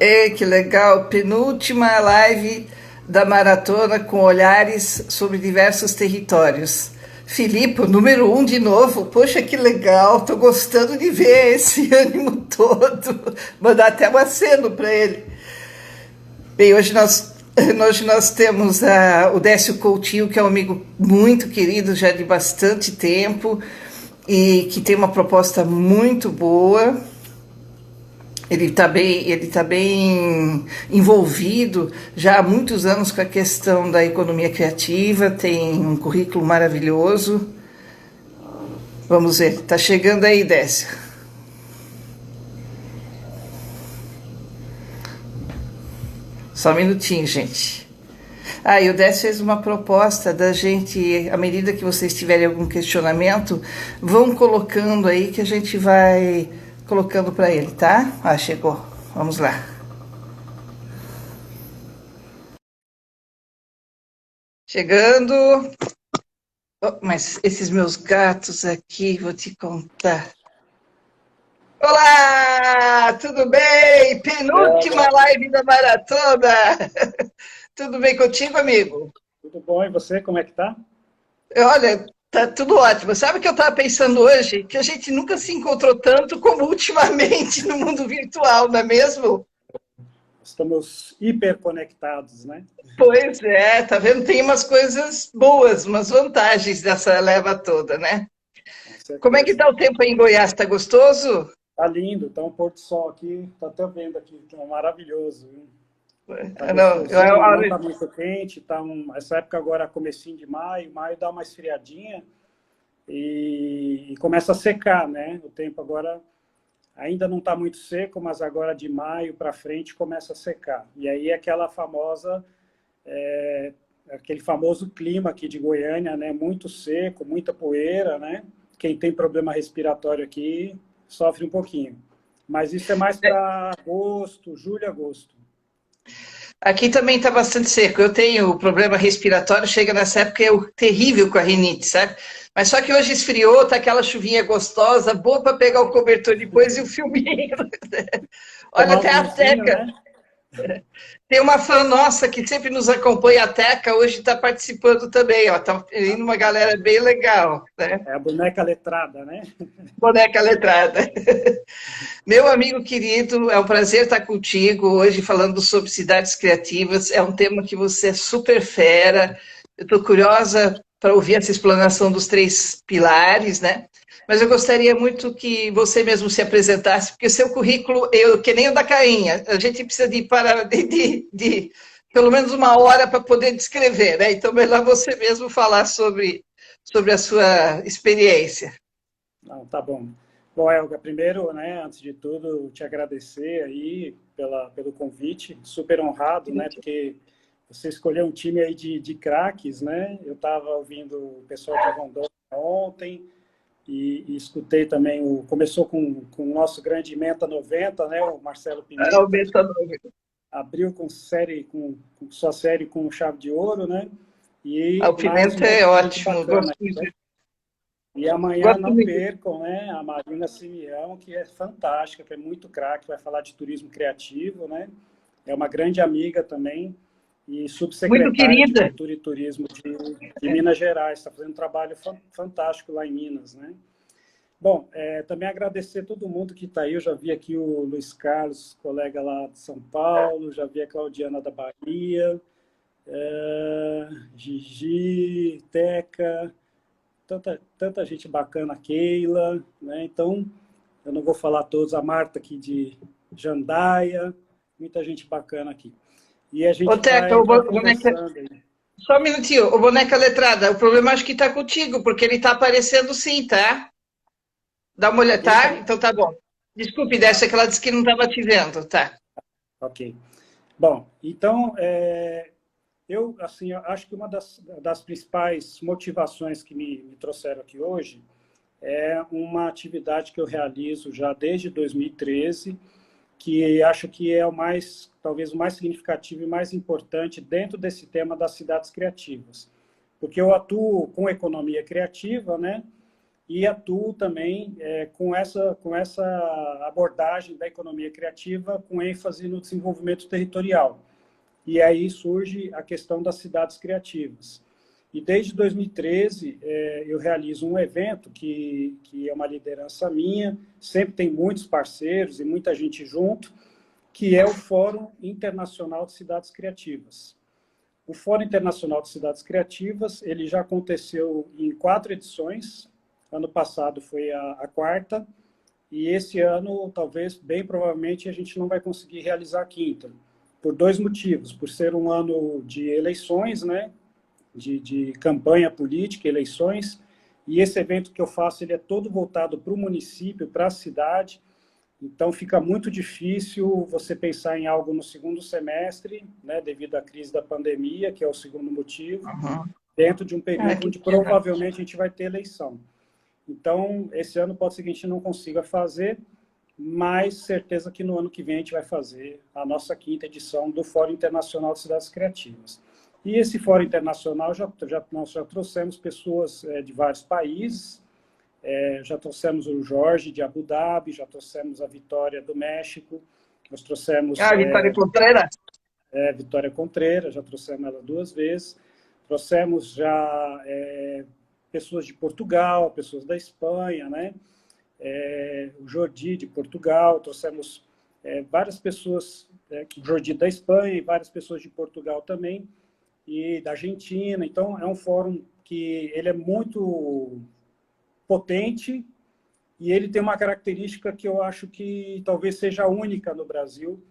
Ei, que legal! Penúltima live da maratona com olhares sobre diversos territórios. Filipe, o número um de novo. Poxa, que legal! Tô gostando de ver esse ânimo todo. Mandar até um aceno para ele. Bem, hoje nós temos o Décio Coutinho, que é um amigo muito querido já de bastante tempo e que tem uma proposta muito boa. Ele tá bem envolvido já há muitos anos com a questão da economia criativa, tem um currículo maravilhoso. Vamos ver, tá chegando aí, Décio. Só um minutinho, gente. E o Décio fez uma proposta da gente, à medida que vocês tiverem algum questionamento, vão colocando aí que a gente vai colocando para ele, tá? Chegou. Vamos lá. Chegando. Oh, mas esses meus gatos aqui, vou te contar. Olá, tudo bem? Penúltima live da maratona. Tudo bem contigo, amigo? Tudo bom, e você, como é que tá? Olha, tá tudo ótimo. Sabe o que eu estava pensando hoje? Que a gente nunca se encontrou tanto como ultimamente no mundo virtual, não é mesmo? Estamos hiperconectados, né? Pois é, tá vendo? Tem umas coisas boas, umas vantagens dessa leva toda, né? Com Como é que certeza. tá o tempo aí em Goiás? Tá gostoso? Tá lindo, tá um pôr do sol aqui, tá até vendo aqui, tá maravilhoso, viu? Tá Não, gostosinho, não tá muito quente, essa época agora, comecinho de maio dá uma esfriadinha e começa a secar, né? O tempo agora ainda não tá muito seco, mas agora de maio para frente começa a secar. E aí aquele famoso clima aqui de Goiânia, né? Muito seco, muita poeira, né? Quem tem problema respiratório aqui sofre um pouquinho. Mas isso é mais para agosto, julho, agosto. aqui também está bastante seco. Eu tenho problema respiratório, chega nessa época é terrível com a rinite, sabe? Mas só que hoje esfriou, tá aquela chuvinha gostosa, boa para pegar o cobertor depois e o filminho. Olha, Tomar um até a vinhozinho, Teca. né? Tem uma fã nossa que sempre nos acompanha, a Teca, hoje está participando também, ó. Tá indo uma galera bem legal, né? É a boneca letrada, né? Boneca letrada. Meu amigo querido, é um prazer estar contigo hoje falando sobre cidades criativas. É um tema que você é super fera. Eu estou curiosa para ouvir essa explanação dos três pilares, né? Mas eu gostaria muito que você mesmo se apresentasse, porque o seu currículo, que nem o da Cainha, a gente precisa de pelo menos uma hora para poder descrever, né? Então, melhor você mesmo falar sobre a sua experiência. Não, tá bom. Bom, Elga, primeiro, né, antes de tudo, te agradecer aí pelo convite, super honrado, né, porque você escolheu um time aí de craques, né? Eu estava ouvindo o pessoal de Rondônia ontem e escutei também começou com o nosso grande Menta 90, né, o Marcelo Pimenta, que Aumenta. abriu com sua série com chave de ouro, né? O E mais um Pimenta é monte de gente ótimo, bacana. gosto muito. E amanhã Gosto não muito. percam, né, a Marina Simeão, que é fantástica, que é muito craque, vai falar de turismo criativo, né? É uma grande amiga também e Muito subsecretária de querida. Cultura e Turismo de Minas Gerais. Está fazendo um trabalho fantástico lá em Minas, né? Bom, também agradecer a todo mundo que está aí. Eu já vi aqui o Luiz Carlos, colega lá de São Paulo, já vi a Claudiana da Bahia, Gigi, Teca, tanta gente bacana, Keila, né? Então, eu não vou falar todos, a Marta aqui de Jandaia, muita gente bacana aqui. E a Ô, gente Teca, vai boneca, conversando aí. só um minutinho. O boneca letrada, o problema acho que tá contigo, porque ele tá aparecendo sim, tá? Dá uma olhada, Deixa tá? eu... Então tá bom. Desculpe, Tá, Décia, que ela disse que não estava te vendo, tá? ok. Bom, então, eu acho que uma das principais motivações que me trouxeram aqui hoje é uma atividade que eu realizo já desde 2013, que acho que é talvez o mais significativo e mais importante dentro desse tema das cidades criativas. Porque eu atuo com economia criativa, né? e atuo também com essa abordagem da economia criativa com ênfase no desenvolvimento territorial. E aí surge a questão das cidades criativas. E desde 2013 eu realizo um evento que é uma liderança minha, sempre tem muitos parceiros e muita gente junto, que é o Fórum Internacional de Cidades Criativas. O Fórum Internacional de Cidades Criativas, ele já aconteceu em 4 edições. Ano passado foi a 4ª, e esse ano, talvez, bem provavelmente, a gente não vai conseguir realizar a 5ª, por 2 motivos. Por ser um ano de eleições, né? De campanha política, eleições, e esse evento que eu faço, ele é todo voltado para o município, para a cidade, então fica muito difícil você pensar em algo no segundo semestre, né, devido à crise da pandemia, que é o segundo motivo, dentro de um período onde provavelmente a gente vai ter eleição. Então, esse ano pode ser que a gente não consiga fazer, mas certeza que no ano que vem a gente vai fazer a nossa 5ª edição do Fórum Internacional de Cidades Criativas. E esse Fórum Internacional, nós já trouxemos pessoas de vários países, já trouxemos o Jorge de Abu Dhabi, já trouxemos a Vitória do México, nós trouxemos... Vitória Contreira? Vitória Contreira, já trouxemos ela 2 vezes, trouxemos já pessoas de Portugal, pessoas da Espanha, né? O Jordi de Portugal, trouxemos várias pessoas, o Jordi da Espanha e várias pessoas de Portugal também, e da Argentina. Então, é um fórum que ele é muito potente e ele tem uma característica que eu acho que talvez seja única no Brasil.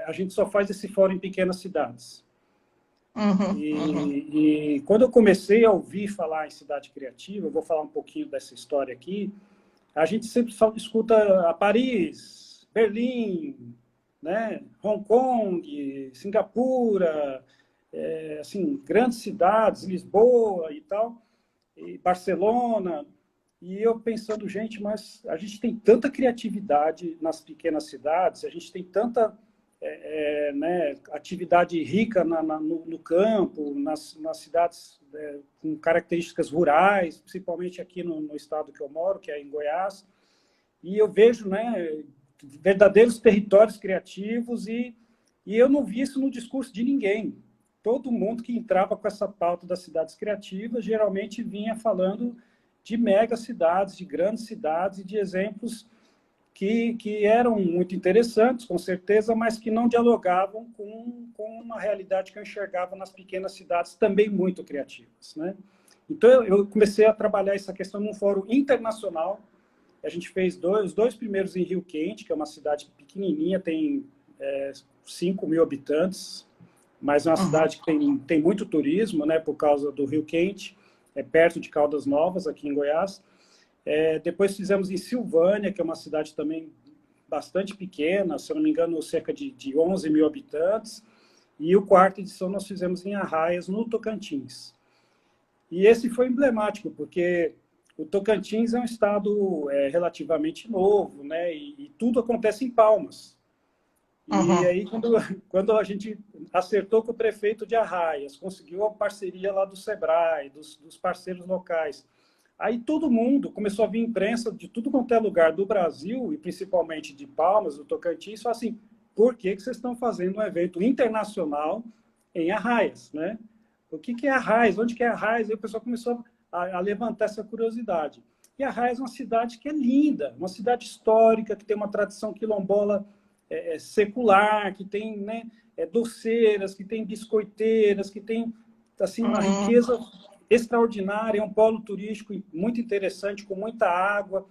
A gente só faz esse fórum em pequenas cidades. E quando eu comecei a ouvir falar em cidade criativa, eu vou falar um pouquinho dessa história aqui, a gente sempre escuta a Paris, Berlim, né, Hong Kong, Singapura, assim, grandes cidades, Lisboa e tal, e Barcelona, e eu pensando, gente, mas a gente tem tanta criatividade nas pequenas cidades, a gente tem tanta né, atividade rica no campo, nas cidades com características rurais, principalmente aqui no estado que eu moro, que é em Goiás, e eu vejo, né, verdadeiros territórios criativos, e eu não vi isso no discurso de ninguém. Todo mundo que entrava com essa pauta das cidades criativas geralmente vinha falando de mega cidades, de grandes cidades e de exemplos que eram muito interessantes, com certeza, mas que não dialogavam com uma realidade que eu enxergava nas pequenas cidades, também muito criativas, né? Então, eu comecei a trabalhar essa questão num fórum internacional. A gente fez os dois primeiros em Rio Quente, que é uma cidade pequenininha, tem 5.000 habitantes, mas é uma cidade que tem muito turismo, né, por causa do Rio Quente, perto de Caldas Novas, aqui em Goiás. Depois fizemos em Silvânia, que é uma cidade também bastante pequena, se eu não me engano, cerca de 11.000 habitantes. E a 4ª edição nós fizemos em Arraias, no Tocantins. E esse foi emblemático, porque o Tocantins é um estado relativamente novo, né, e tudo acontece em Palmas. E aí, quando a gente acertou com o prefeito de Arraias, conseguiu a parceria lá do Sebrae, dos parceiros locais, aí todo mundo começou a vir imprensa de tudo quanto é lugar do Brasil, e principalmente de Palmas, do Tocantins, falou assim, por que vocês estão fazendo um evento internacional em Arraias, né? O que é Arraias? Onde que é Arraias? Aí o pessoal começou a levantar essa curiosidade. E Arraias é uma cidade que é linda, uma cidade histórica, que tem uma tradição quilombola secular, que tem, né, doceiras, que tem biscoiteiras, que tem assim, uma riqueza extraordinária, é um polo turístico muito interessante, com muita água,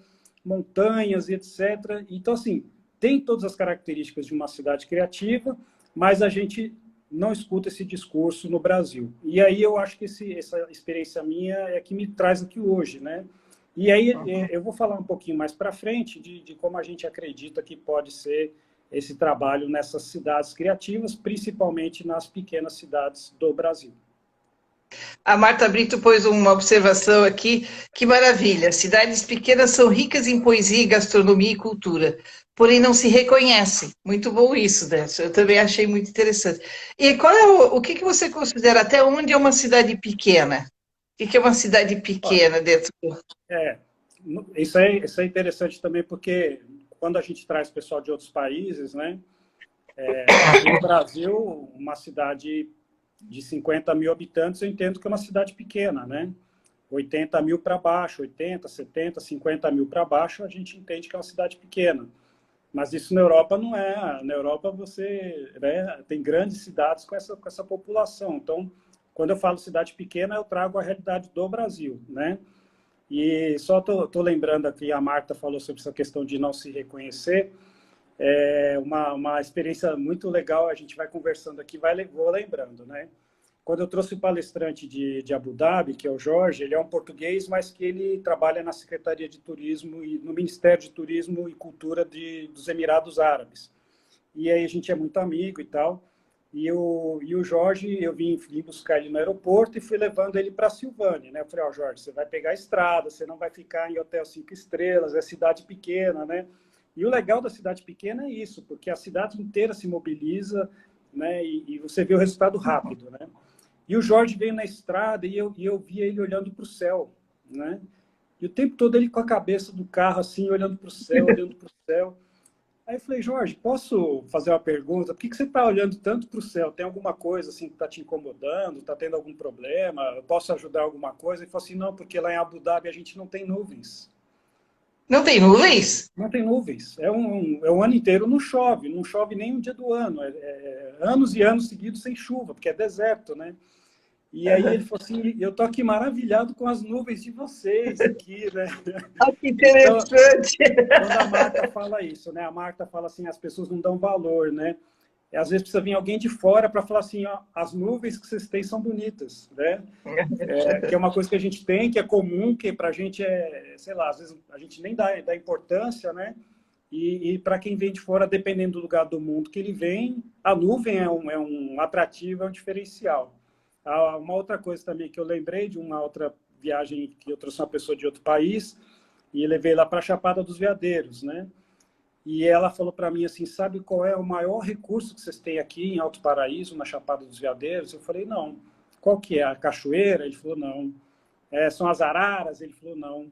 montanhas, etc. Então, assim, tem todas as características de uma cidade criativa, mas a gente não escuta esse discurso no Brasil. E aí eu acho que essa experiência minha é que me traz aqui hoje, né? E aí eu vou falar um pouquinho mais para frente de como a gente acredita que pode ser esse trabalho nessas cidades criativas, principalmente nas pequenas cidades do Brasil. A Marta Brito pôs uma observação aqui, que maravilha, cidades pequenas são ricas em poesia, gastronomia e cultura, porém não se reconhecem. Muito bom isso, Décio, eu também achei muito interessante. E qual é o que você considera, até onde é uma cidade pequena? que é uma cidade Olha, pequena dentro do... é, isso é interessante também porque quando a gente traz pessoal de outros países, né? Aqui no Brasil, uma cidade de 50 mil habitantes, eu entendo que é uma cidade pequena, né? 80 mil para baixo, 80, 70, 50 mil para baixo, a gente entende que é uma cidade pequena. Mas isso na Europa não é. Na Europa você, né, tem grandes cidades com essa população. Então, quando eu falo cidade pequena, eu trago a realidade do Brasil, né? E só tô lembrando aqui, a Marta falou sobre essa questão de não se reconhecer. É uma experiência muito legal, a gente vai conversando aqui, vou lembrando, né? Quando eu trouxe o palestrante de Abu Dhabi, que é o Jorge, ele é um português, mas que ele trabalha na Secretaria de Turismo e no Ministério de Turismo e Cultura dos Emirados Árabes. E aí a gente é muito amigo e tal. E o Jorge, eu vim buscar ele no aeroporto e fui levando ele para Silvânia, né? Eu falei, ó, Jorge, você vai pegar a estrada, você não vai ficar em hotel 5 estrelas, é cidade pequena, né? E o legal da cidade pequena é isso, porque a cidade inteira se mobiliza, né? E você vê o resultado rápido, né? E o Jorge veio na estrada e eu via ele olhando para o céu, né? E o tempo todo ele com a cabeça do carro assim, olhando para o céu, olhando para o céu. Aí eu falei, Jorge, posso fazer uma pergunta? Por que você está olhando tanto para o céu? Tem alguma coisa assim que está te incomodando? Está tendo algum problema? Eu posso ajudar alguma coisa? Ele falou assim, não, porque lá em Abu Dhabi a gente não tem nuvens. Não tem nuvens? Não tem nuvens. É um ano inteiro, não chove. Não chove nem um dia do ano. Anos e anos seguidos sem chuva, porque é deserto, né? E aí ele falou assim, eu tô aqui maravilhado com as nuvens de vocês aqui, né? Ah, que Então, interessante! quando a Marta fala isso, né? A Marta fala assim, as pessoas não dão valor, né? E às vezes precisa vir alguém de fora para falar assim, ó, as nuvens que vocês têm são bonitas, né? Que é uma coisa que a gente tem, que é comum, que para a gente sei lá, às vezes a gente nem dá importância, né? E para quem vem de fora, dependendo do lugar do mundo que ele vem, a nuvem é um atrativo, é um diferencial. Uma outra coisa também que eu lembrei de uma outra viagem que eu trouxe uma pessoa de outro país e levei lá para a Chapada dos Veadeiros, né? E ela falou para mim assim, sabe qual é o maior recurso que vocês têm aqui em Alto Paraíso, na Chapada dos Veadeiros? Eu falei, não. Qual que é? A cachoeira? Ele falou, não. São as araras? Ele falou, não.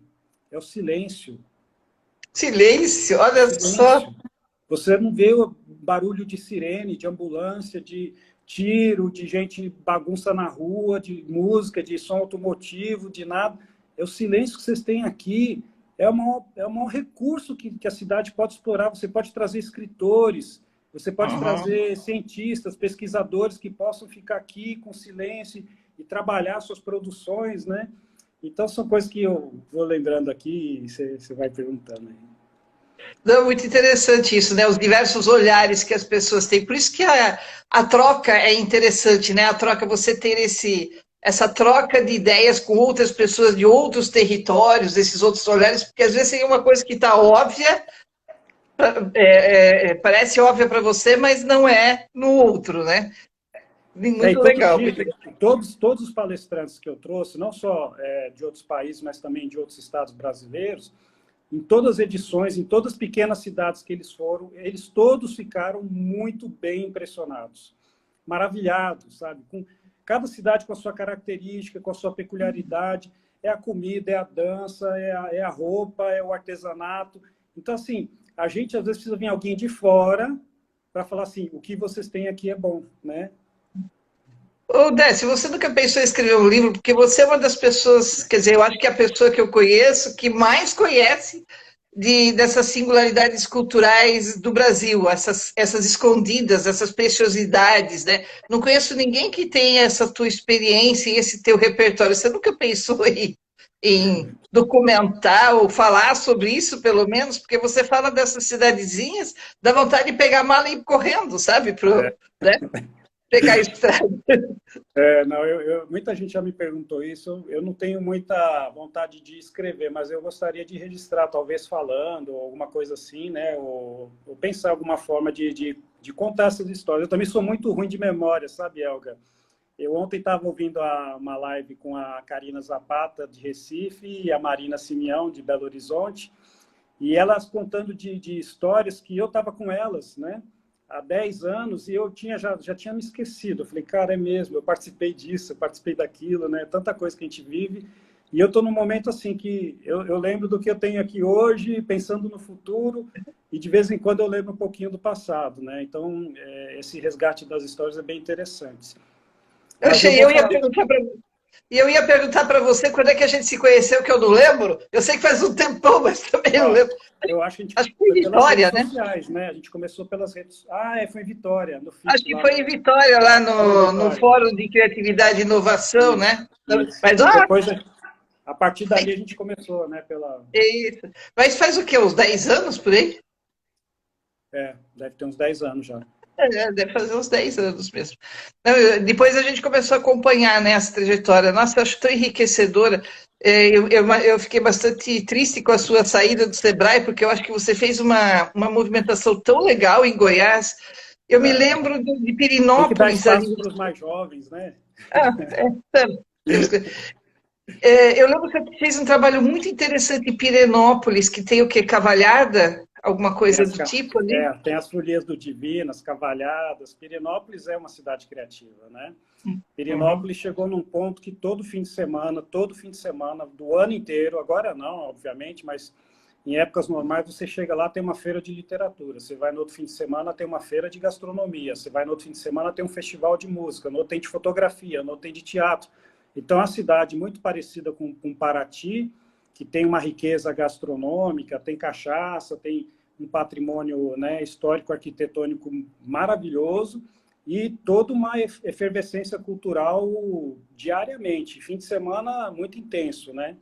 É o silêncio. Silêncio, olha só. Silêncio. Você não vê o barulho de sirene, de ambulância, de tiro, de gente bagunça na rua, de música, de som automotivo, de nada. É o silêncio que vocês têm aqui. É o maior recurso que a cidade pode explorar. Você pode trazer escritores, você pode trazer cientistas, pesquisadores que possam ficar aqui com silêncio e trabalhar suas produções, né? Então, são coisas que eu vou lembrando aqui e você vai perguntando aí. Não, muito interessante isso, né? Os diversos olhares que as pessoas têm. Por isso que a troca é interessante, né? A troca, você ter essa troca de ideias com outras pessoas de outros territórios, esses outros olhares, porque às vezes tem uma coisa que está óbvia, parece óbvia para você, mas não é no outro, né? E Muito todos legal. dizem, todos os palestrantes que eu trouxe, não só de outros países, mas também de outros estados brasileiros, em todas as edições, em todas as pequenas cidades que eles foram, eles todos ficaram muito bem impressionados, maravilhados, sabe? Com cada cidade com a sua característica, com a sua peculiaridade, é a comida, é a dança, é a roupa, é o artesanato. Então, assim, a gente às vezes precisa vir alguém de fora para falar assim, o que vocês têm aqui é bom, né? Ô, Décio, você nunca pensou em escrever um livro? Porque você é uma das pessoas, quer dizer, eu acho que é a pessoa que eu conheço que mais conhece dessas singularidades culturais do Brasil, essas escondidas, essas preciosidades, né? Não conheço ninguém que tenha essa tua experiência e esse teu repertório. Você nunca pensou em documentar ou falar sobre isso, pelo menos? Porque você fala dessas cidadezinhas, dá vontade de pegar a mala e ir correndo, sabe? Né? Pegar a estrada. Não, muita gente já me perguntou isso. Eu não tenho muita vontade de escrever, mas eu gostaria de registrar, talvez falando, ou alguma coisa assim, né? Ou pensar alguma forma de contar essas histórias. Eu também sou muito ruim de memória, sabe, Elga? Eu ontem estava ouvindo uma live com a Karina Zapata, de Recife, e a Marina Simeão, de Belo Horizonte, e elas contando de histórias que eu estava com elas, né? há 10 anos e eu já tinha me esquecido. Eu falei, cara, é mesmo, eu participei disso, eu participei daquilo, né? Tanta coisa que a gente vive. E eu estou num momento assim que eu lembro do que eu tenho aqui hoje, pensando no futuro, e de vez em quando eu lembro um pouquinho do passado, né? Então, esse resgate das histórias é bem interessante. Eu Mas eu achei, vou falar... eu ia perguntar para você quando é que a gente se conheceu, que eu não lembro. Eu sei que faz um tempão, mas também não Ó, lembro. eu acho que a gente Acho que foi foi em pelas redes Vitória, né? sociais, né? A gente começou pelas redes... foi em Vitória, no Acho FIC que lá. foi em Vitória, lá Foi em no Vitória. Fórum de Criatividade e Inovação, Isso, né? isso. Mas, E depois, a partir dali, a gente começou, né? isso. Mas faz o quê? Uns 10 anos por aí? Deve ter uns 10 anos já. Deve fazer uns 10 anos mesmo. Não, depois a gente começou a acompanhar, né, essa trajetória. Nossa, eu acho tão enriquecedora. Eu fiquei bastante triste com a sua saída do Sebrae, porque eu acho que você fez uma movimentação tão legal em Goiás. Eu me lembro de Tem que dar Pirinópolis ali. espaço para os mais jovens, né? Ah, eu lembro que você fez um trabalho muito interessante em Pirenópolis, que tem o quê? Cavalhada? Alguma Tem coisa as, do tipo ali? tem as Folias do Divino, as Cavalhadas. Pirenópolis é uma cidade criativa, né? Uhum. Pirenópolis chegou num ponto que todo fim de semana, do ano inteiro, agora não, obviamente, mas em épocas normais você chega lá, tem uma feira de literatura. Você vai no outro fim de semana, tem uma feira de gastronomia. Você vai no outro fim de semana, tem um festival de música. No outro tem de fotografia, no outro tem de teatro. Então, é uma cidade muito parecida com Paraty, que tem uma riqueza gastronômica, tem cachaça, tem um patrimônio, né, histórico, arquitetônico maravilhoso e toda uma efervescência cultural diariamente. Fim de semana muito intenso, né?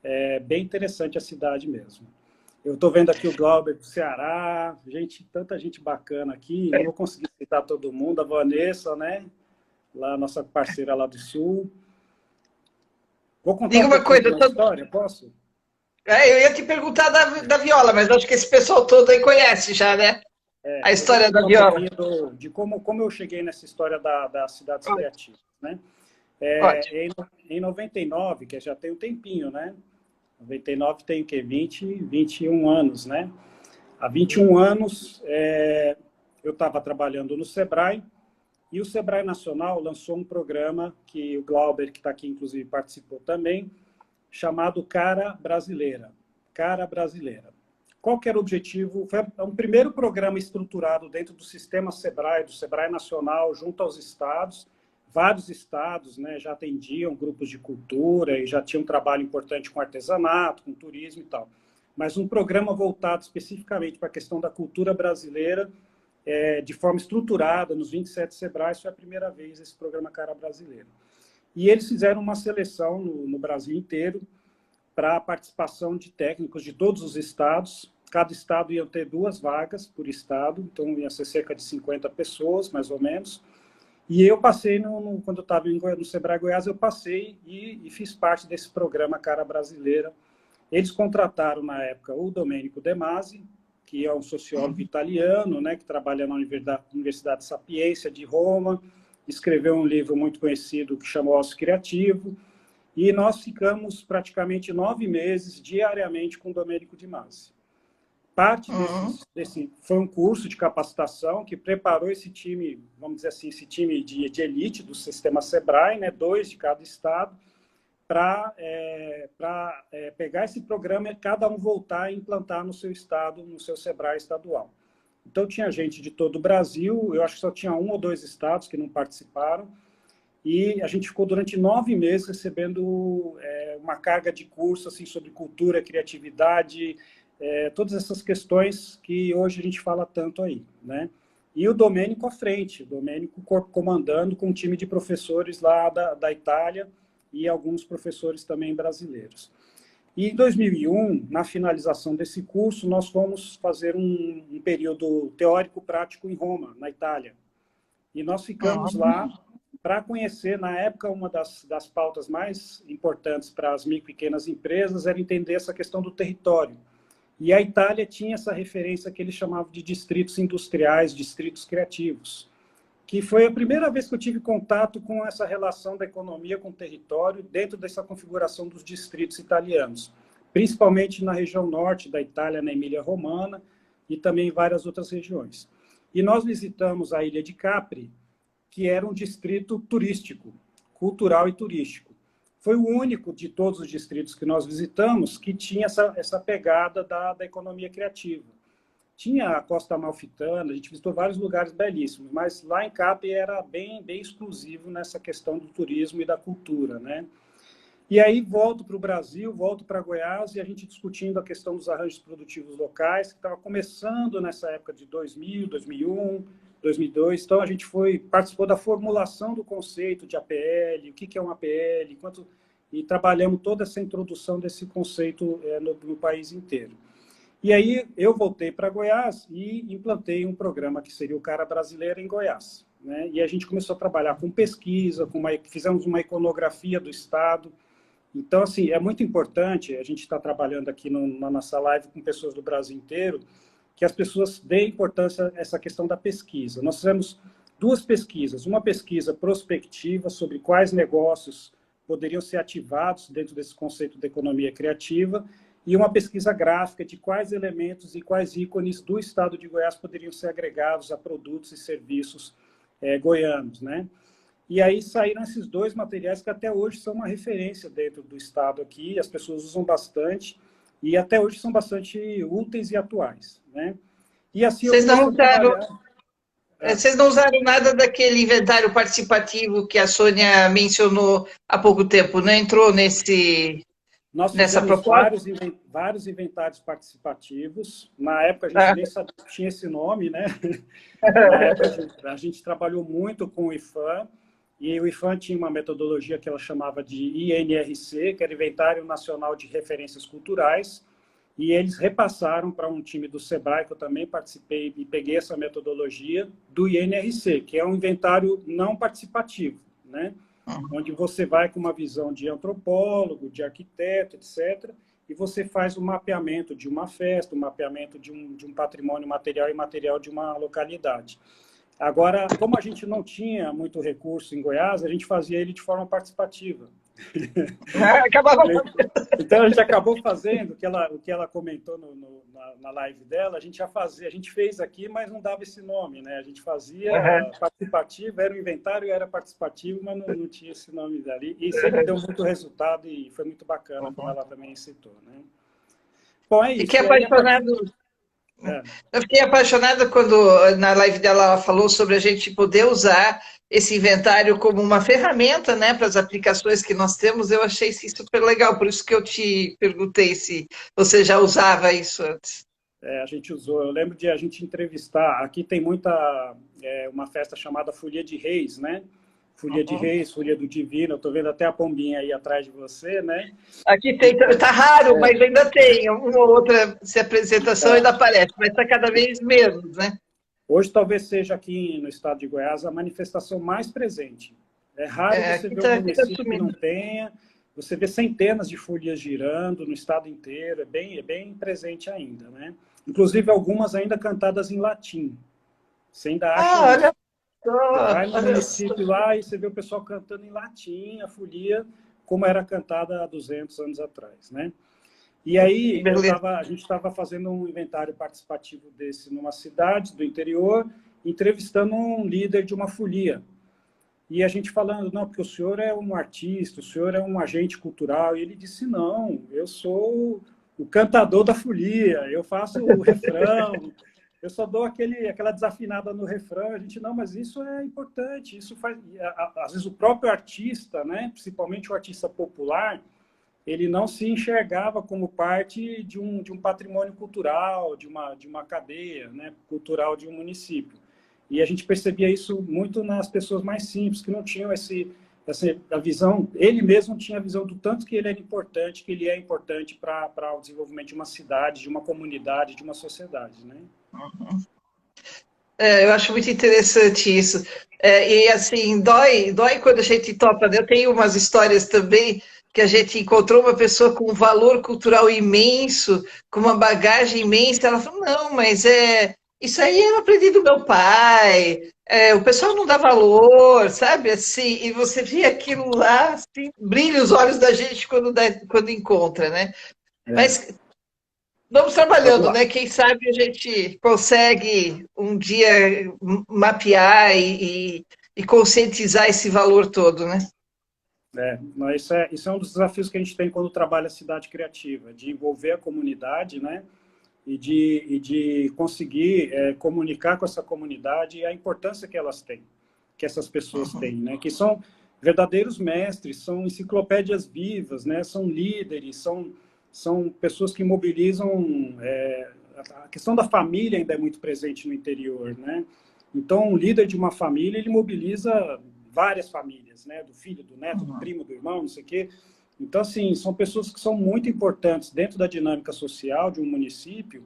É bem interessante a cidade mesmo. Eu estou vendo aqui o Glauber do Ceará, tanta gente bacana aqui, não vou conseguir citar todo mundo, a Vanessa, né? Lá, nossa parceira lá do Sul. Vou contar Diga um uma pouquinho de coisa, uma história, posso? eu ia te perguntar da viola, mas acho que esse pessoal todo aí conhece já, né? A Eu vou história da contar um viola. pouquinho de como eu cheguei nessa história das cidades criativas, né? Ótimo. Em 99, que já tem um tempinho, né? 99 tem o quê? 21 anos, né? Há 21 anos, eu estava trabalhando no Sebrae, e o Sebrae Nacional lançou um programa que o Glauber, que está aqui, inclusive, participou também, chamado Cara Brasileira. Cara Brasileira. Qual que era o objetivo? Foi um primeiro programa estruturado dentro do sistema Sebrae, do Sebrae Nacional, junto aos estados. Vários estados, né, já atendiam grupos de cultura e já tinham um trabalho importante com artesanato, com turismo e tal. Mas um programa voltado especificamente para a questão da cultura brasileira, de forma estruturada, nos 27 Sebrais, foi a primeira vez esse programa Cara Brasileira. E eles fizeram uma seleção no Brasil inteiro para a participação de técnicos de todos os estados. Cada estado ia ter 2 vagas por estado, então ia ser cerca de 50 pessoas, mais ou menos. E eu passei, quando eu estava no Sebrae Goiás, eu passei e fiz parte desse programa Cara Brasileira. Eles contrataram, na época, o Domenico De Masi, que é um sociólogo italiano, né, que trabalha na Universidade Sapienza de Roma, escreveu um livro muito conhecido que chamou Ócio Criativo, e nós ficamos praticamente 9 meses diariamente com o Domenico De Masi. Parte desse foi um curso de capacitação que preparou esse time, vamos dizer assim, esse time de elite do sistema Sebrae, né, 2 de cada estado, para pegar esse programa e cada um voltar e implantar no seu estado, no seu Sebrae estadual. Então, tinha gente de todo o Brasil, eu acho que só tinha 1 ou 2 estados que não participaram, e a gente ficou durante 9 meses recebendo uma carga de curso assim, sobre cultura, criatividade, todas essas questões que hoje a gente fala tanto aí, né? E o Domênico à frente, o Domênico comandando com um time de professores lá da Itália e alguns professores também brasileiros. E em 2001, na finalização desse curso, nós fomos fazer um período teórico-prático em Roma, na Itália. E nós ficamos lá para conhecer, na época, uma das pautas mais importantes para as micro e pequenas empresas era entender essa questão do território. E a Itália tinha essa referência que eles chamavam de distritos industriais, distritos criativos, que foi a primeira vez que eu tive contato com essa relação da economia com o território dentro dessa configuração dos distritos italianos, principalmente na região norte da Itália, na Emília-Romana, e também em várias outras regiões. E nós visitamos a Ilha de Capri, que era um distrito turístico, cultural e turístico. Foi o único de todos os distritos que nós visitamos que tinha essa pegada da economia criativa. Tinha a Costa Amalfitana, a gente visitou vários lugares belíssimos, mas lá em Capri era bem exclusivo nessa questão do turismo e da cultura, né? E aí volto para o Brasil, volto para Goiás, e a gente discutindo a questão dos arranjos produtivos locais, que estava começando nessa época de 2000, 2001, 2002. Então, a gente participou da formulação do conceito de APL, o que é um APL, e trabalhamos toda essa introdução desse conceito no país inteiro. E aí eu voltei para Goiás e implantei um programa que seria o Cara Brasileiro em Goiás, né? E a gente começou a trabalhar com pesquisa, fizemos uma iconografia do Estado. Então, assim, é muito importante, a gente está trabalhando aqui na nossa live com pessoas do Brasil inteiro, que as pessoas deem importância a essa questão da pesquisa. Nós fizemos 2 pesquisas, uma pesquisa prospectiva sobre quais negócios poderiam ser ativados dentro desse conceito de economia criativa, e uma pesquisa gráfica de quais elementos e quais ícones do estado de Goiás poderiam ser agregados a produtos e serviços goianos, né? E aí saíram esses 2 materiais que até hoje são uma referência dentro do estado aqui, as pessoas usam bastante, e até hoje são bastante úteis e atuais, né? E assim Vocês não usaram nada daquele inventário participativo que a Sônia mencionou há pouco tempo, não entrou nessa proposta? Vários inventários participativos. Na época, a gente nem sabia que tinha esse nome, né? Na época, a gente trabalhou muito com o IFAM, e o IFAM tinha uma metodologia que ela chamava de INRC, que era Inventário Nacional de Referências Culturais, e eles repassaram para um time do SEBRAE, que eu também participei e peguei essa metodologia do INRC, que é um inventário não participativo, né? Onde você vai com uma visão de antropólogo, de arquiteto, etc., e você faz um mapeamento de uma festa, um mapeamento de um patrimônio material e imaterial de uma localidade. Agora, como a gente não tinha muito recurso em Goiás, a gente fazia ele de forma participativa. Então, a gente acabou fazendo o que ela comentou na live dela, a gente fez aqui, mas não dava esse nome, né? A gente fazia participativo, era o inventário, era participativo, mas não tinha esse nome dali. E sempre deu muito resultado e foi muito bacana, como ela também citou, né? Bom, é isso. Fiquei apaixonado. Eu fiquei apaixonada quando na live dela ela falou sobre a gente poder usar esse inventário como uma ferramenta, né, para as aplicações que nós temos. Eu achei isso super legal, por isso que eu te perguntei se você já usava isso antes. A gente usou, eu lembro de a gente entrevistar, aqui tem uma festa chamada Folia de Reis, né? Folia de Reis, Folia do Divino, eu estou vendo até a pombinha aí atrás de você, né? Aqui tem, está raro, mas ainda tem, uma ou outra apresentação ainda aparece, mas está cada vez menos, né? Hoje talvez seja aqui no estado de Goiás a manifestação mais presente. É raro você ver um município que não tenha, você vê centenas de folias girando no estado inteiro, é bem presente ainda, né? Inclusive algumas ainda cantadas em latim. Você ainda acha olha. Você vai no município lá e você vê o pessoal cantando em latim a folia, como era cantada há 200 anos atrás, né? E aí, a gente estava fazendo um inventário participativo desse numa cidade do interior, entrevistando um líder de uma folia. E a gente falando, não, porque o senhor é um artista, o senhor é um agente cultural. E ele disse, não, eu sou o cantador da folia, eu faço o refrão, eu só dou aquela desafinada no refrão. A gente, não, mas isso é importante, isso faz... Às vezes o próprio artista, né, principalmente o artista popular, ele não se enxergava como parte de um patrimônio cultural, de uma cadeia, né, cultural de um município. E a gente percebia isso muito nas pessoas mais simples, que não tinham a visão, ele mesmo tinha a visão do tanto que ele era importante, que ele é importante para o desenvolvimento de uma cidade, de uma comunidade, de uma sociedade, né? Eu acho muito interessante isso. E assim, dói quando a gente topa, né? Eu tenho umas histórias também que a gente encontrou uma pessoa com um valor cultural imenso, com uma bagagem imensa. Ela falou, não, mas isso aí eu aprendi do meu pai, o pessoal não dá valor, sabe? Assim, e você vê aquilo lá, assim, brilha os olhos da gente quando encontra, né? Mas Vamos Vamos trabalhando, lá. né? Quem sabe a gente consegue um dia mapear e conscientizar esse valor todo, né? Mas isso é um dos desafios que a gente tem quando trabalha a cidade criativa, de envolver a comunidade, né? E de conseguir comunicar com essa comunidade a importância que elas têm, que essas pessoas têm, né? Que são verdadeiros mestres, são enciclopédias vivas, né? São líderes, são pessoas que mobilizam. A questão da família ainda é muito presente no interior, né? Então, um líder de uma família, ele mobiliza várias famílias, né? Do filho, do neto, do primo, do irmão, não sei o quê. Então, assim, são pessoas que são muito importantes dentro da dinâmica social de um município,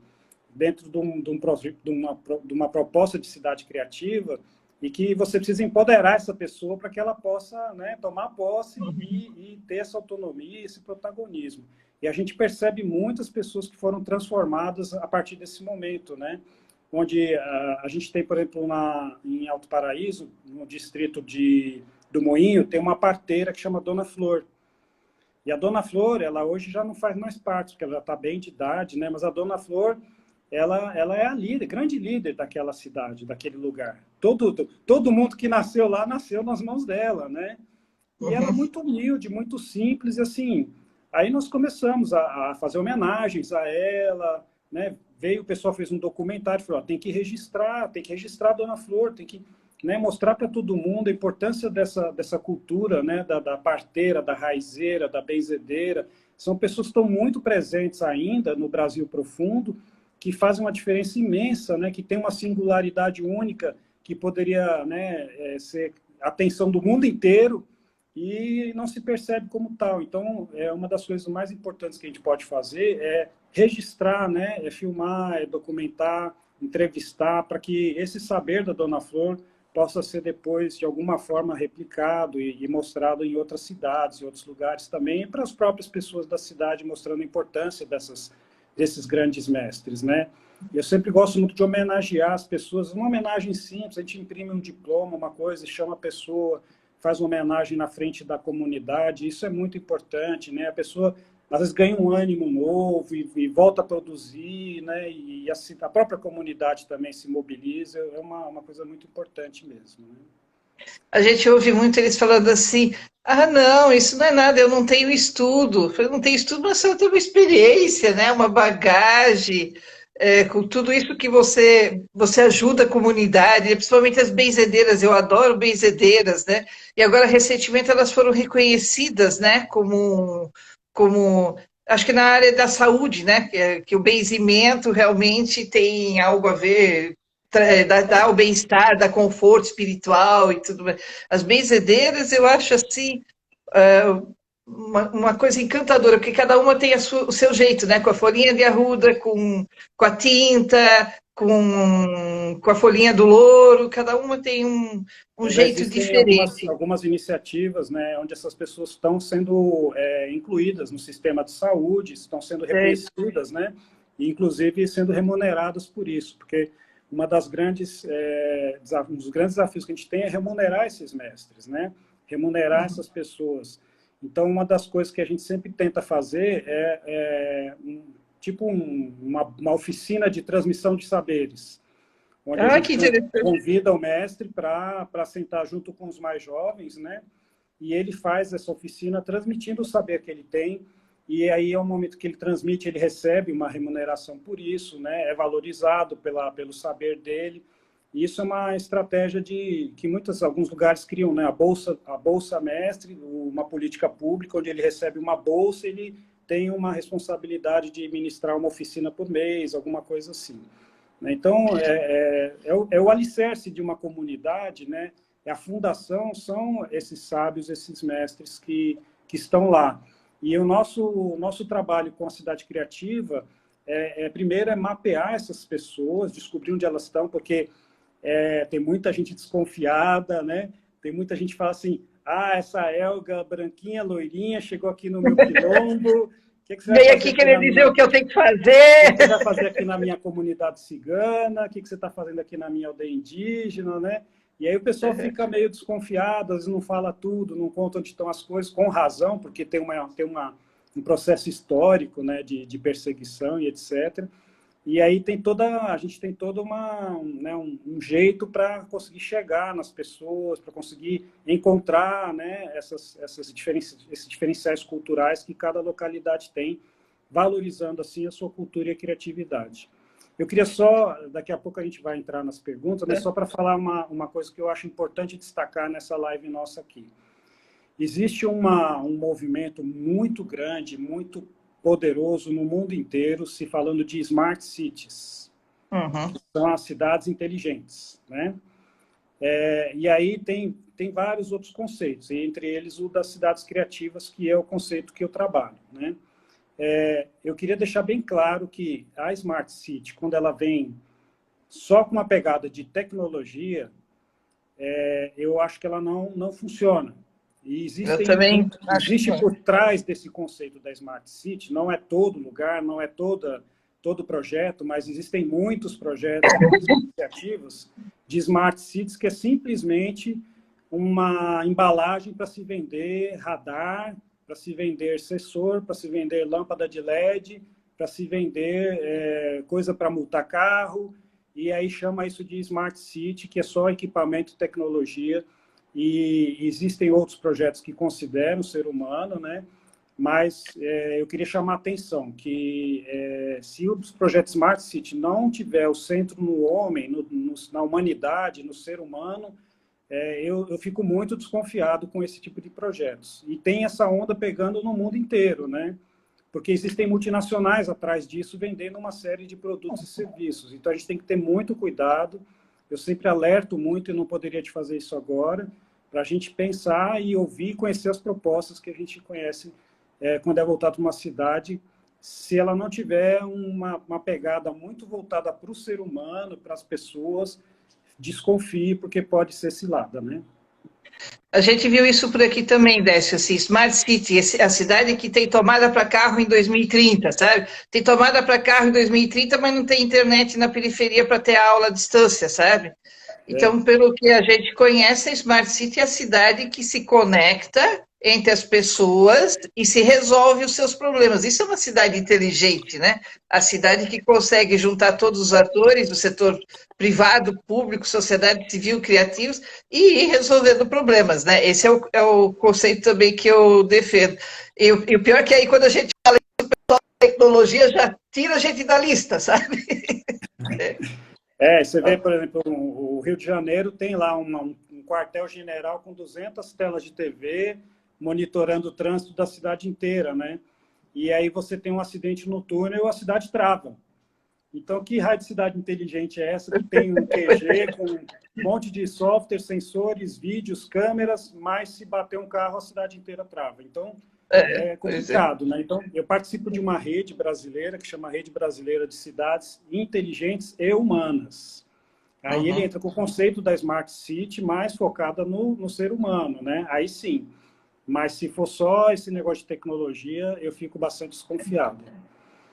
dentro de uma proposta de cidade criativa, e que você precisa empoderar essa pessoa para que ela possa, né, tomar posse e ter essa autonomia, esse protagonismo. E a gente percebe muitas pessoas que foram transformadas a partir desse momento, né? Onde a gente tem, por exemplo, em Alto Paraíso, no distrito do Moinho, tem uma parteira que chama Dona Flor. E a Dona Flor, ela hoje já não faz mais parte, porque ela já está bem de idade, né? Mas a Dona Flor, ela é a líder, grande líder daquela cidade, daquele lugar. Todo mundo que nasceu lá, nasceu nas mãos dela, né? E ela é Uhum. muito humilde, muito simples, e assim, aí nós começamos a fazer homenagens a ela, né? Veio, o pessoal fez um documentário, falou, ó, tem que registrar a Dona Flor, tem que, né, mostrar para todo mundo a importância dessa cultura, né, da parteira, da raizeira, da benzedeira. São pessoas que estão muito presentes ainda no Brasil profundo, que fazem uma diferença imensa, né, que tem uma singularidade única, que poderia, né, ser a atenção do mundo inteiro, e não se percebe como tal. Então, uma das coisas mais importantes que a gente pode fazer é registrar, né, é filmar, é documentar, entrevistar, para que esse saber da Dona Flor possa ser depois, de alguma forma, replicado e mostrado em outras cidades, em outros lugares também, e para as próprias pessoas da cidade, mostrando a importância desses grandes mestres, né? Eu sempre gosto muito de homenagear as pessoas, uma homenagem simples, a gente imprime um diploma, uma coisa, chama a pessoa, faz uma homenagem na frente da comunidade, isso é muito importante, né? A pessoa às vezes ganha um ânimo novo e volta a produzir, né? E assim, a própria comunidade também se mobiliza, é uma coisa muito importante mesmo, né? A gente ouve muito eles falando assim: ah, não, isso não é nada, eu não tenho estudo. Eu falei, não tenho estudo, mas você tem uma experiência, né? Uma bagagem, com tudo isso que você ajuda a comunidade, principalmente as benzedeiras. Eu adoro benzedeiras, né? E agora, recentemente, elas foram reconhecidas, né? Como acho que na área da saúde, né? Que o benzimento realmente tem algo a ver dá o bem-estar, dá conforto espiritual e tudo mais. As benzedeiras, eu acho assim, é, uma coisa encantadora, porque cada uma tem o seu jeito, né? Com a folhinha de arruda, com a tinta, com a folhinha do louro, cada uma tem um Já jeito existem algumas, diferente. algumas iniciativas, né, onde essas pessoas estão sendo incluídas no sistema de saúde, estão sendo É, reconhecidas, né, e inclusive sendo remuneradas por isso, porque um dos grandes desafios que a gente tem é remunerar esses mestres, né, remunerar essas pessoas. Então, uma das coisas que a gente sempre tenta fazer uma oficina de transmissão de saberes, onde a ah, gente que interessante. convida o mestre para sentar junto com os mais jovens, né? E ele faz essa oficina transmitindo o saber que ele tem, e aí é o momento que ele transmite, ele recebe uma remuneração por isso, né? É valorizado pelo saber dele. E isso é uma estratégia que alguns lugares criam, né? A bolsa mestre, uma política pública onde ele recebe uma bolsa, ele tem uma responsabilidade de ministrar uma oficina por mês, alguma coisa assim. Então, é o alicerce de uma comunidade, né? A fundação são esses sábios, esses mestres que estão lá. E o nosso trabalho com a cidade criativa, primeiro, é mapear essas pessoas, descobrir onde elas estão, porque tem muita gente desconfiada, né? Tem muita gente que fala assim, essa Elga branquinha, loirinha, chegou aqui no meu quilombo, o que você vai Veio fazer aqui aqui querer na dizer minha... o que eu tenho que O que você fazer. vai fazer aqui na minha comunidade cigana? O que você está fazendo aqui na minha aldeia indígena, né? E aí o pessoal fica meio desconfiado, às vezes não fala tudo, não conta onde estão as coisas, com razão, porque tem uma um processo histórico, né, de perseguição e etc. E aí a gente tem todo né, um jeito para conseguir chegar nas pessoas, para conseguir encontrar, né, esses diferenciais culturais que cada localidade tem, valorizando assim a sua cultura e a criatividade. Eu queria só, daqui a pouco a gente vai entrar nas perguntas, mas só para falar uma coisa que eu acho importante destacar nessa live nossa aqui. Existe um movimento muito grande, muito poderoso no mundo inteiro, se falando de smart cities, que são as cidades inteligentes, né? E aí tem vários outros conceitos, entre eles o das cidades criativas, que é o conceito que eu trabalho, né? Eu queria deixar bem claro que a Smart City, quando ela vem só com uma pegada de tecnologia, eu acho que ela não funciona. E existe por trás desse conceito da Smart City, não é todo lugar, não é todo projeto, mas existem muitos projetos, muitas iniciativas de Smart Cities que é simplesmente uma embalagem para se vender radar, para se vender sensor, para se vender lâmpada de LED, para se vender coisa para multar carro, e aí chama isso de Smart City, que é só equipamento e tecnologia, e existem outros projetos que consideram o ser humano, né? Mas eu queria chamar a atenção que se os projetos Smart City não tiver o centro no homem, na humanidade, no ser humano, eu fico muito desconfiado com esse tipo de projetos. E tem essa onda pegando no mundo inteiro, né? Porque existem multinacionais atrás disso vendendo uma série de produtos e serviços. Então a gente tem que ter muito cuidado. Eu sempre alerto muito, e não poderia te fazer isso agora, para a gente pensar e ouvir e conhecer as propostas que a gente conhece quando é voltado para uma cidade, se ela não tiver uma pegada muito voltada para o ser humano, para as pessoas, desconfie, porque pode ser cilada, né? A gente viu isso por aqui também, Décio, assim, Smart City, a cidade que tem tomada para carro em 2030, sabe? Tem tomada para carro em 2030, mas não tem internet na periferia para ter aula à distância, sabe? Então, pelo que a gente conhece, a Smart City é a cidade que se conecta entre as pessoas e se resolve os seus problemas. Isso é uma cidade inteligente, né? A cidade que consegue juntar todos os atores do setor privado, público, sociedade civil, criativos, e ir resolvendo problemas, né? Esse é o conceito também que eu defendo. E o pior é que aí, quando a gente fala em tecnologia, já tira a gente da lista, sabe? Você vê, por exemplo, o Rio de Janeiro tem lá um quartel-general com 200 telas de TV monitorando o trânsito da cidade inteira, né? E aí você tem um acidente no túnel e a cidade trava. Então, que raio de cidade inteligente é essa que tem um QG com um monte de software, sensores, vídeos, câmeras, mas se bater um carro, a cidade inteira trava. Então, é complicado, né? Então, eu participo de uma rede brasileira que chama Rede Brasileira de Cidades Inteligentes e Humanas. Aí ele entra com o conceito da Smart City mais focada no ser humano, né? Aí sim. Mas se for só esse negócio de tecnologia, eu fico bastante desconfiado.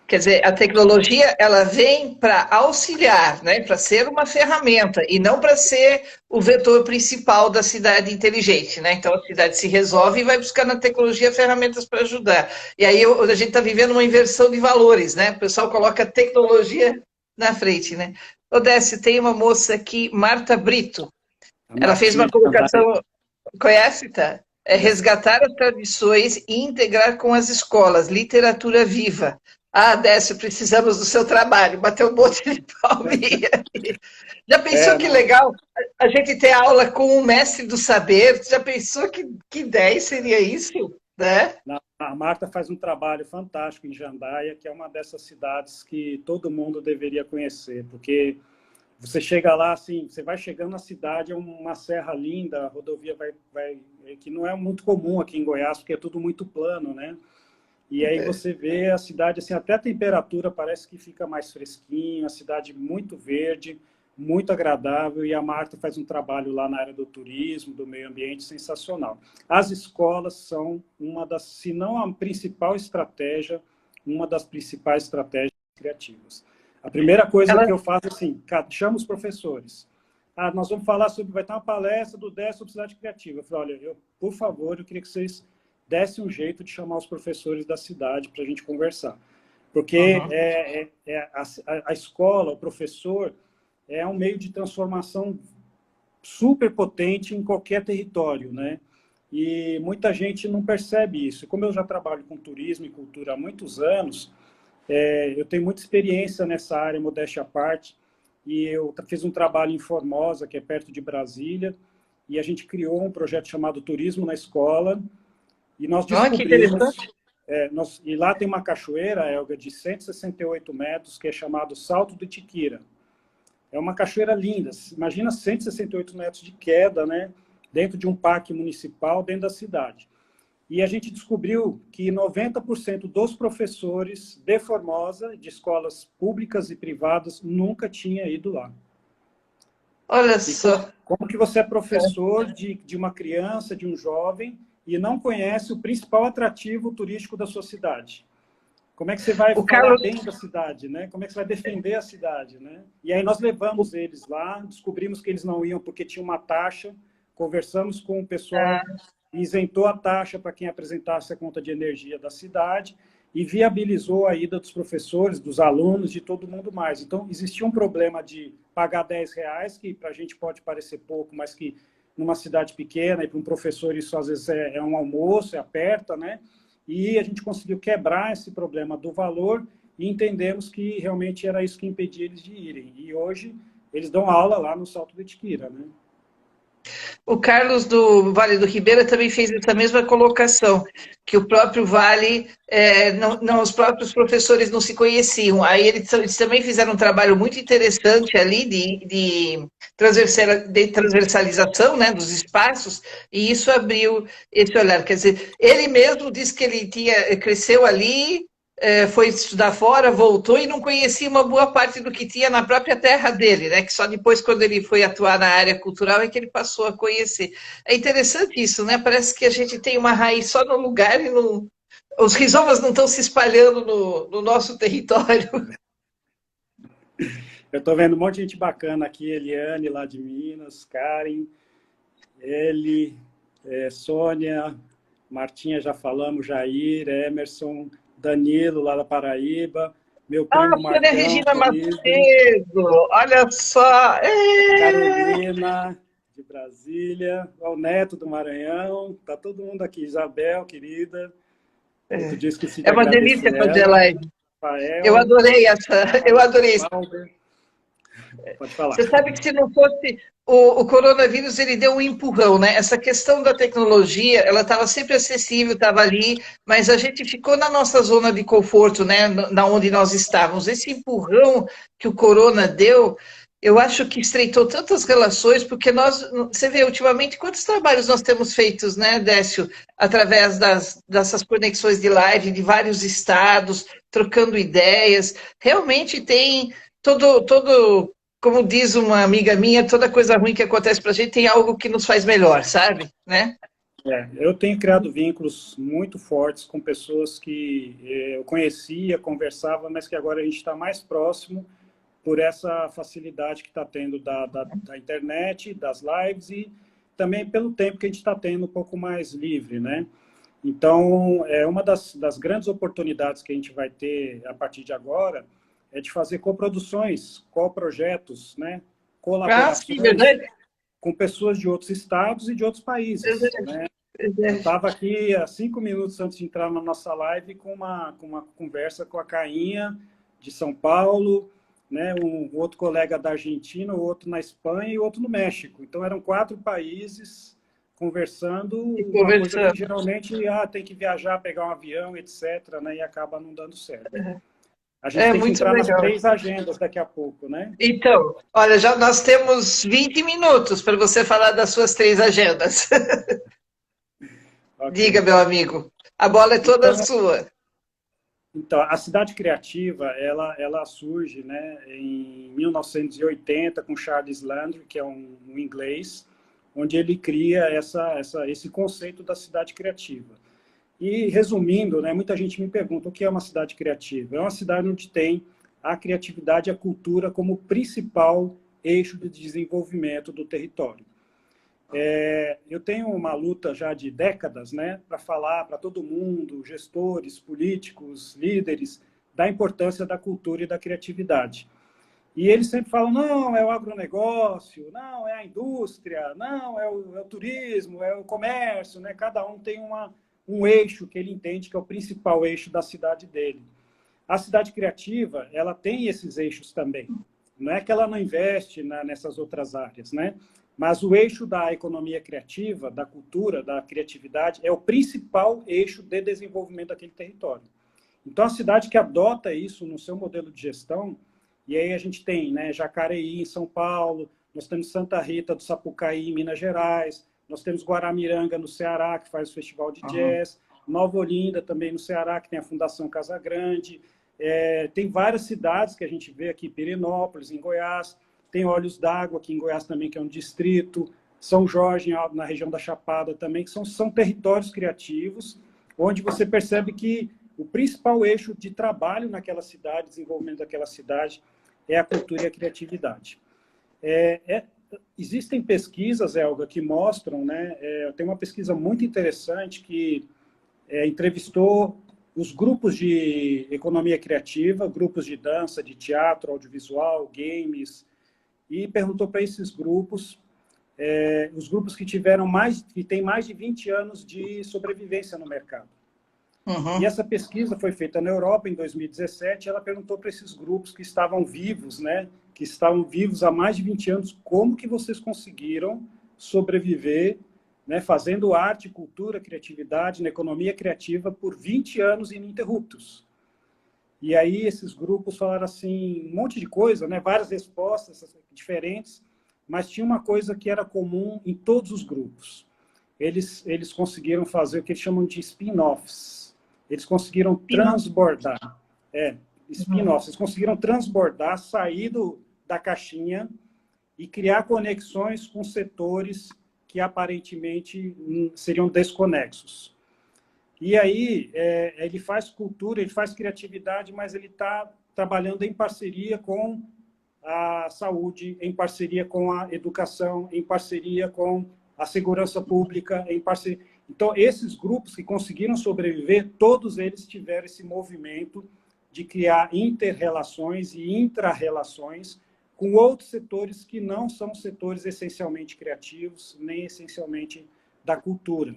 Quer dizer, a tecnologia, ela vem para auxiliar, né, para ser uma ferramenta, e não para ser o vetor principal da cidade inteligente, né? Então, a cidade se resolve e vai buscar na tecnologia ferramentas para ajudar. E aí, a gente está vivendo uma inversão de valores, né? O pessoal coloca a tecnologia na frente, né? Odécio, tem uma moça aqui, Marta Brito. Ela fez uma colocação, conhece, tá? Resgatar as tradições e integrar com as escolas, literatura viva. Ah, Décio, precisamos do seu trabalho. Bateu um monte de palminha. Já pensou que legal a gente ter aula com o mestre do saber? Já pensou que ideia seria isso? Né? A Marta faz um trabalho fantástico em Jandaia, que é uma dessas cidades que todo mundo deveria conhecer, porque você chega lá, assim, você vai chegando na cidade, é uma serra linda, a rodovia que não é muito comum aqui em Goiás, porque é tudo muito plano, né? E aí você vê a cidade, assim, até a temperatura parece que fica mais fresquinha, a cidade muito verde, muito agradável, e a Marta faz um trabalho lá na área do turismo, do meio ambiente, sensacional. As escolas são uma das, se não a principal estratégia, uma das principais estratégias criativas. A primeira coisa que eu faço, assim, chamo os professores. Nós vamos falar sobre, vai ter uma palestra do 10 sobre cidade criativa. Eu falei, olha, por favor, eu queria que vocês desse um jeito de chamar os professores da cidade para a gente conversar. Porque a escola, o professor, é um meio de transformação super potente em qualquer território, né? E muita gente não percebe isso. Como eu já trabalho com turismo e cultura há muitos anos, eu tenho muita experiência nessa área, modéstia à parte, e eu fiz um trabalho em Formosa, que é perto de Brasília, e a gente criou um projeto chamado Turismo na Escola, e nós Que descobrimos... interessante. E lá tem uma cachoeira, Elga, de 168 metros, que é chamado Salto do Itiquira. É uma cachoeira linda. Imagina 168 metros de queda, né? Dentro de um parque municipal, dentro da cidade. E a gente descobriu que 90% dos professores de Formosa, de escolas públicas e privadas, nunca tinha ido lá. Olha E só. como que você é professor de uma criança, de um jovem, e não conhece o principal atrativo turístico da sua cidade? Como é que você vai O falar Carlos, bem da cidade, né? Como é que você vai defender a cidade, né? E aí nós levamos eles lá, descobrimos que eles não iam porque tinha uma taxa, conversamos com o pessoal, isentou a taxa para quem apresentasse a conta de energia da cidade e viabilizou a ida dos professores, dos alunos, de todo mundo mais. Então, existia um problema de pagar R$ 10, que para a gente pode parecer pouco, mas que numa cidade pequena e para um professor isso às vezes é um almoço, aperta, né? E a gente conseguiu quebrar esse problema do valor e entendemos que realmente era isso que impedia eles de irem. E hoje eles dão aula lá no Salto do Itiquira, né? o Carlos do Vale do Ribeira também fez essa mesma colocação, que o próprio Vale, os próprios professores não se conheciam. Aí eles também fizeram um trabalho muito interessante ali de transversalização, né, dos espaços, e isso abriu esse olhar. Quer dizer, ele mesmo disse que ele cresceu ali, foi estudar fora, voltou e não conhecia uma boa parte do que tinha na própria terra dele, né? Que só depois, quando ele foi atuar na área cultural, é que ele passou a conhecer. É interessante isso, né? Parece que a gente tem uma raiz só no lugar e os rizomas não estão se espalhando no nosso território. Eu estou vendo um monte de gente bacana aqui, Eliane, lá de Minas, Karen, Eli, Sônia, Martinha, já falamos, Jair, Emerson, Danilo, lá da Paraíba, meu primo Sônia Marcão, Regina querido, Macedo, olha só. Carolina, de Brasília, o Neto do Maranhão, tá todo mundo aqui, Isabel, querida, outro dia esqueci de É uma delícia agradecer fazer ela, live. Eu Rafael, adorei eu adorei. Valber, pode falar. Você sabe que se não fosse o coronavírus, ele deu um empurrão, né? Essa questão da tecnologia, ela estava sempre acessível, estava ali, mas a gente ficou na nossa zona de conforto, né? Na onde nós estávamos. Esse empurrão que o corona deu, eu acho que estreitou tantas relações, porque você vê, ultimamente, quantos trabalhos nós temos feitos, né, Décio? Através dessas conexões de live de vários estados, trocando ideias. Realmente tem todo como diz uma amiga minha, toda coisa ruim que acontece para a gente tem algo que nos faz melhor, sabe? Né? Eu tenho criado vínculos muito fortes com pessoas que eu conhecia, conversava, mas que agora a gente está mais próximo por essa facilidade que está tendo da internet, das lives e também pelo tempo que a gente está tendo um pouco mais livre, né? Então, uma das grandes oportunidades que a gente vai ter a partir de agora é de fazer coproduções, coprojetos, né? Sim, Colaborações verdade. com pessoas de outros estados e de outros países, Verdade, né? Eu verdade. estava aqui há 5 minutos antes de entrar na nossa live com uma conversa com a Cainha de São Paulo, né? Um outro colega da Argentina, o outro na Espanha e o outro no México. Então, eram 4 países conversando, E uma coisa que conversando. geralmente tem que viajar, pegar um avião, etc., né? E acaba não dando certo. A gente É tem que muito entrar nas legal. 3 agendas daqui a pouco, né? Então, olha, já nós temos 20 minutos para você falar das suas 3 agendas. Ok. Diga, meu amigo, a bola é toda Então, sua. Então, a cidade criativa, ela surge, né, em 1980 com Charles Landry, que é um inglês, onde ele cria esse conceito da cidade criativa. E, resumindo, né, muita gente me pergunta o que é uma cidade criativa. É uma cidade onde tem a criatividade e a cultura como principal eixo de desenvolvimento do território. Eu tenho uma luta já de décadas, né, para falar para todo mundo, gestores, políticos, líderes, da importância da cultura e da criatividade. E eles sempre falam, não, é o agronegócio, não, é a indústria, não, é o turismo, é o comércio, né? Cada um tem um eixo que ele entende que é o principal eixo da cidade dele. A cidade criativa, ela tem esses eixos também. Não é que ela não investe nessas outras áreas, né? Mas o eixo da economia criativa, da cultura, da criatividade, é o principal eixo de desenvolvimento daquele território. Então, a cidade que adota isso no seu modelo de gestão, e aí a gente tem, né, Jacareí, em São Paulo, nós temos Santa Rita do Sapucaí, em Minas Gerais, nós temos Guaramiranga, no Ceará, que faz o festival de jazz, Nova Olinda, também no Ceará, que tem a Fundação Casa Grande, tem várias cidades que a gente vê aqui, Pirenópolis, em Goiás, tem Olhos d'Água, aqui em Goiás também, que é um distrito, São Jorge, na região da Chapada também, que são territórios criativos, onde você percebe que o principal eixo de trabalho naquela cidade, desenvolvimento daquela cidade, é a cultura e a criatividade. Existem pesquisas, Elga, que mostram, né? Tem uma pesquisa muito interessante que entrevistou os grupos de economia criativa, grupos de dança, de teatro, audiovisual, games, e perguntou para esses grupos, os grupos que têm mais de 20 anos de sobrevivência no mercado. E essa pesquisa foi feita na Europa em 2017. Ela perguntou para esses grupos que estavam vivos, né, que estavam vivos há mais de 20 anos, como que vocês conseguiram sobreviver, né, fazendo arte, cultura, criatividade, na economia criativa por 20 anos ininterruptos. E aí esses grupos falaram assim, um monte de coisa, né, várias respostas diferentes, mas tinha uma coisa que era comum em todos os grupos. Eles conseguiram fazer o que eles chamam de spin-offs. Eles conseguiram transbordar. Spin-offs. Eles conseguiram transbordar, sair da caixinha e criar conexões com setores que aparentemente seriam desconexos. E aí ele faz cultura, ele faz criatividade, mas ele está trabalhando em parceria com a saúde, em parceria com a educação, em parceria com a segurança pública, em parceria. Então, esses grupos que conseguiram sobreviver, todos eles tiveram esse movimento de criar inter-relações e intra-relações com outros setores que não são setores essencialmente criativos, nem essencialmente da cultura.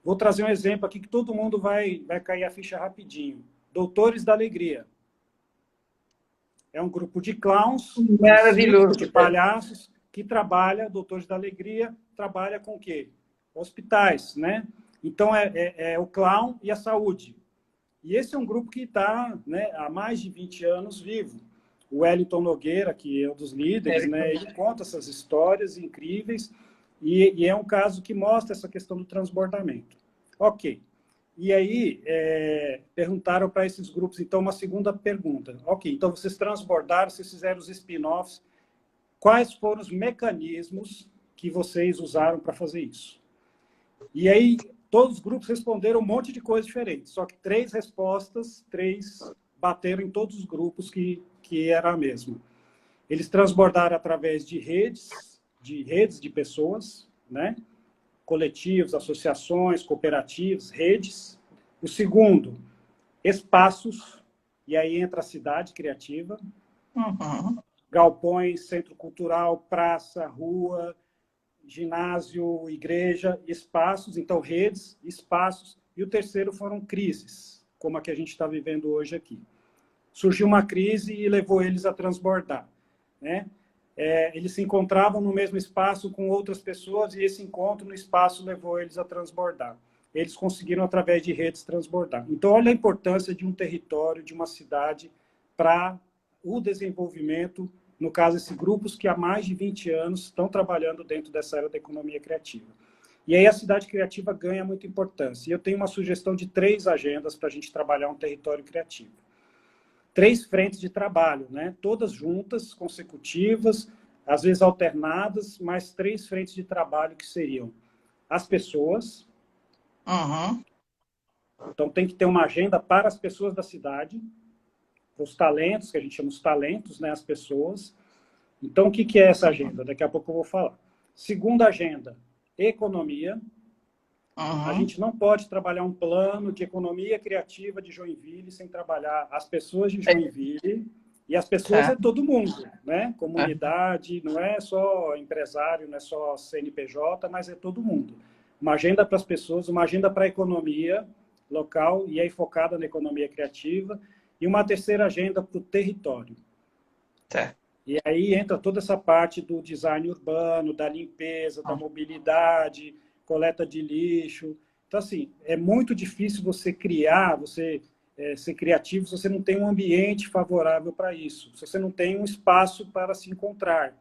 Vou trazer um exemplo aqui que todo mundo vai cair a ficha rapidinho. Doutores da Alegria. É um grupo de clowns, maravilhoso, de palhaços, que trabalha, Doutores da Alegria, trabalha com o quê? Hospitais, né? Então, é o clown e a saúde. E esse é um grupo que está, né, há mais de 20 anos vivo. O Wellington Nogueira, que é um dos líderes, né, ele conta essas histórias incríveis e é um caso que mostra essa questão do transbordamento. Ok. E aí, perguntaram para esses grupos, então, uma segunda pergunta. Ok, então vocês transbordaram, vocês fizeram os spin-offs. Quais foram os mecanismos que vocês usaram para fazer isso? E aí, todos os grupos responderam um monte de coisas diferentes, só que 3 respostas, 3 bateram em todos os grupos que era a mesma. Eles transbordaram através de redes de pessoas, né? Coletivos, associações, cooperativas, redes. O segundo, espaços, e aí entra a cidade criativa, galpões, centro cultural, praça, rua, ginásio, igreja, espaços, então redes, espaços, e o terceiro foram crises, como a que a gente está vivendo hoje aqui. Surgiu uma crise e levou eles a transbordar, né? Eles se encontravam no mesmo espaço com outras pessoas e esse encontro no espaço levou eles a transbordar. Eles conseguiram, através de redes, transbordar. Então, olha a importância de um território, de uma cidade, para o desenvolvimento, no caso, esses grupos que há mais de 20 anos estão trabalhando dentro dessa área da economia criativa. E aí a cidade criativa ganha muita importância. E eu tenho uma sugestão de 3 agendas para a gente trabalhar um território criativo. 3 frentes de trabalho, né? Todas juntas, consecutivas, às vezes alternadas, mas 3 frentes de trabalho que seriam as pessoas. Então tem que ter uma agenda para as pessoas da cidade, os talentos, que a gente chama os talentos, né? As pessoas. Então, o que é essa agenda? Daqui a pouco eu vou falar. Segunda agenda, economia. A gente não pode trabalhar um plano de economia criativa de Joinville sem trabalhar as pessoas de Joinville. E as pessoas é todo mundo, né? Comunidade, não é só empresário, não é só CNPJ, mas é todo mundo. Uma agenda para as pessoas, uma agenda para a economia local, e aí focada na economia criativa, e uma terceira agenda para o território. E aí entra toda essa parte do design urbano, da limpeza, da mobilidade, coleta de lixo. Então, assim, é muito difícil você criar, ser criativo se você não tem um ambiente favorável para isso, se você não tem um espaço para se encontrar,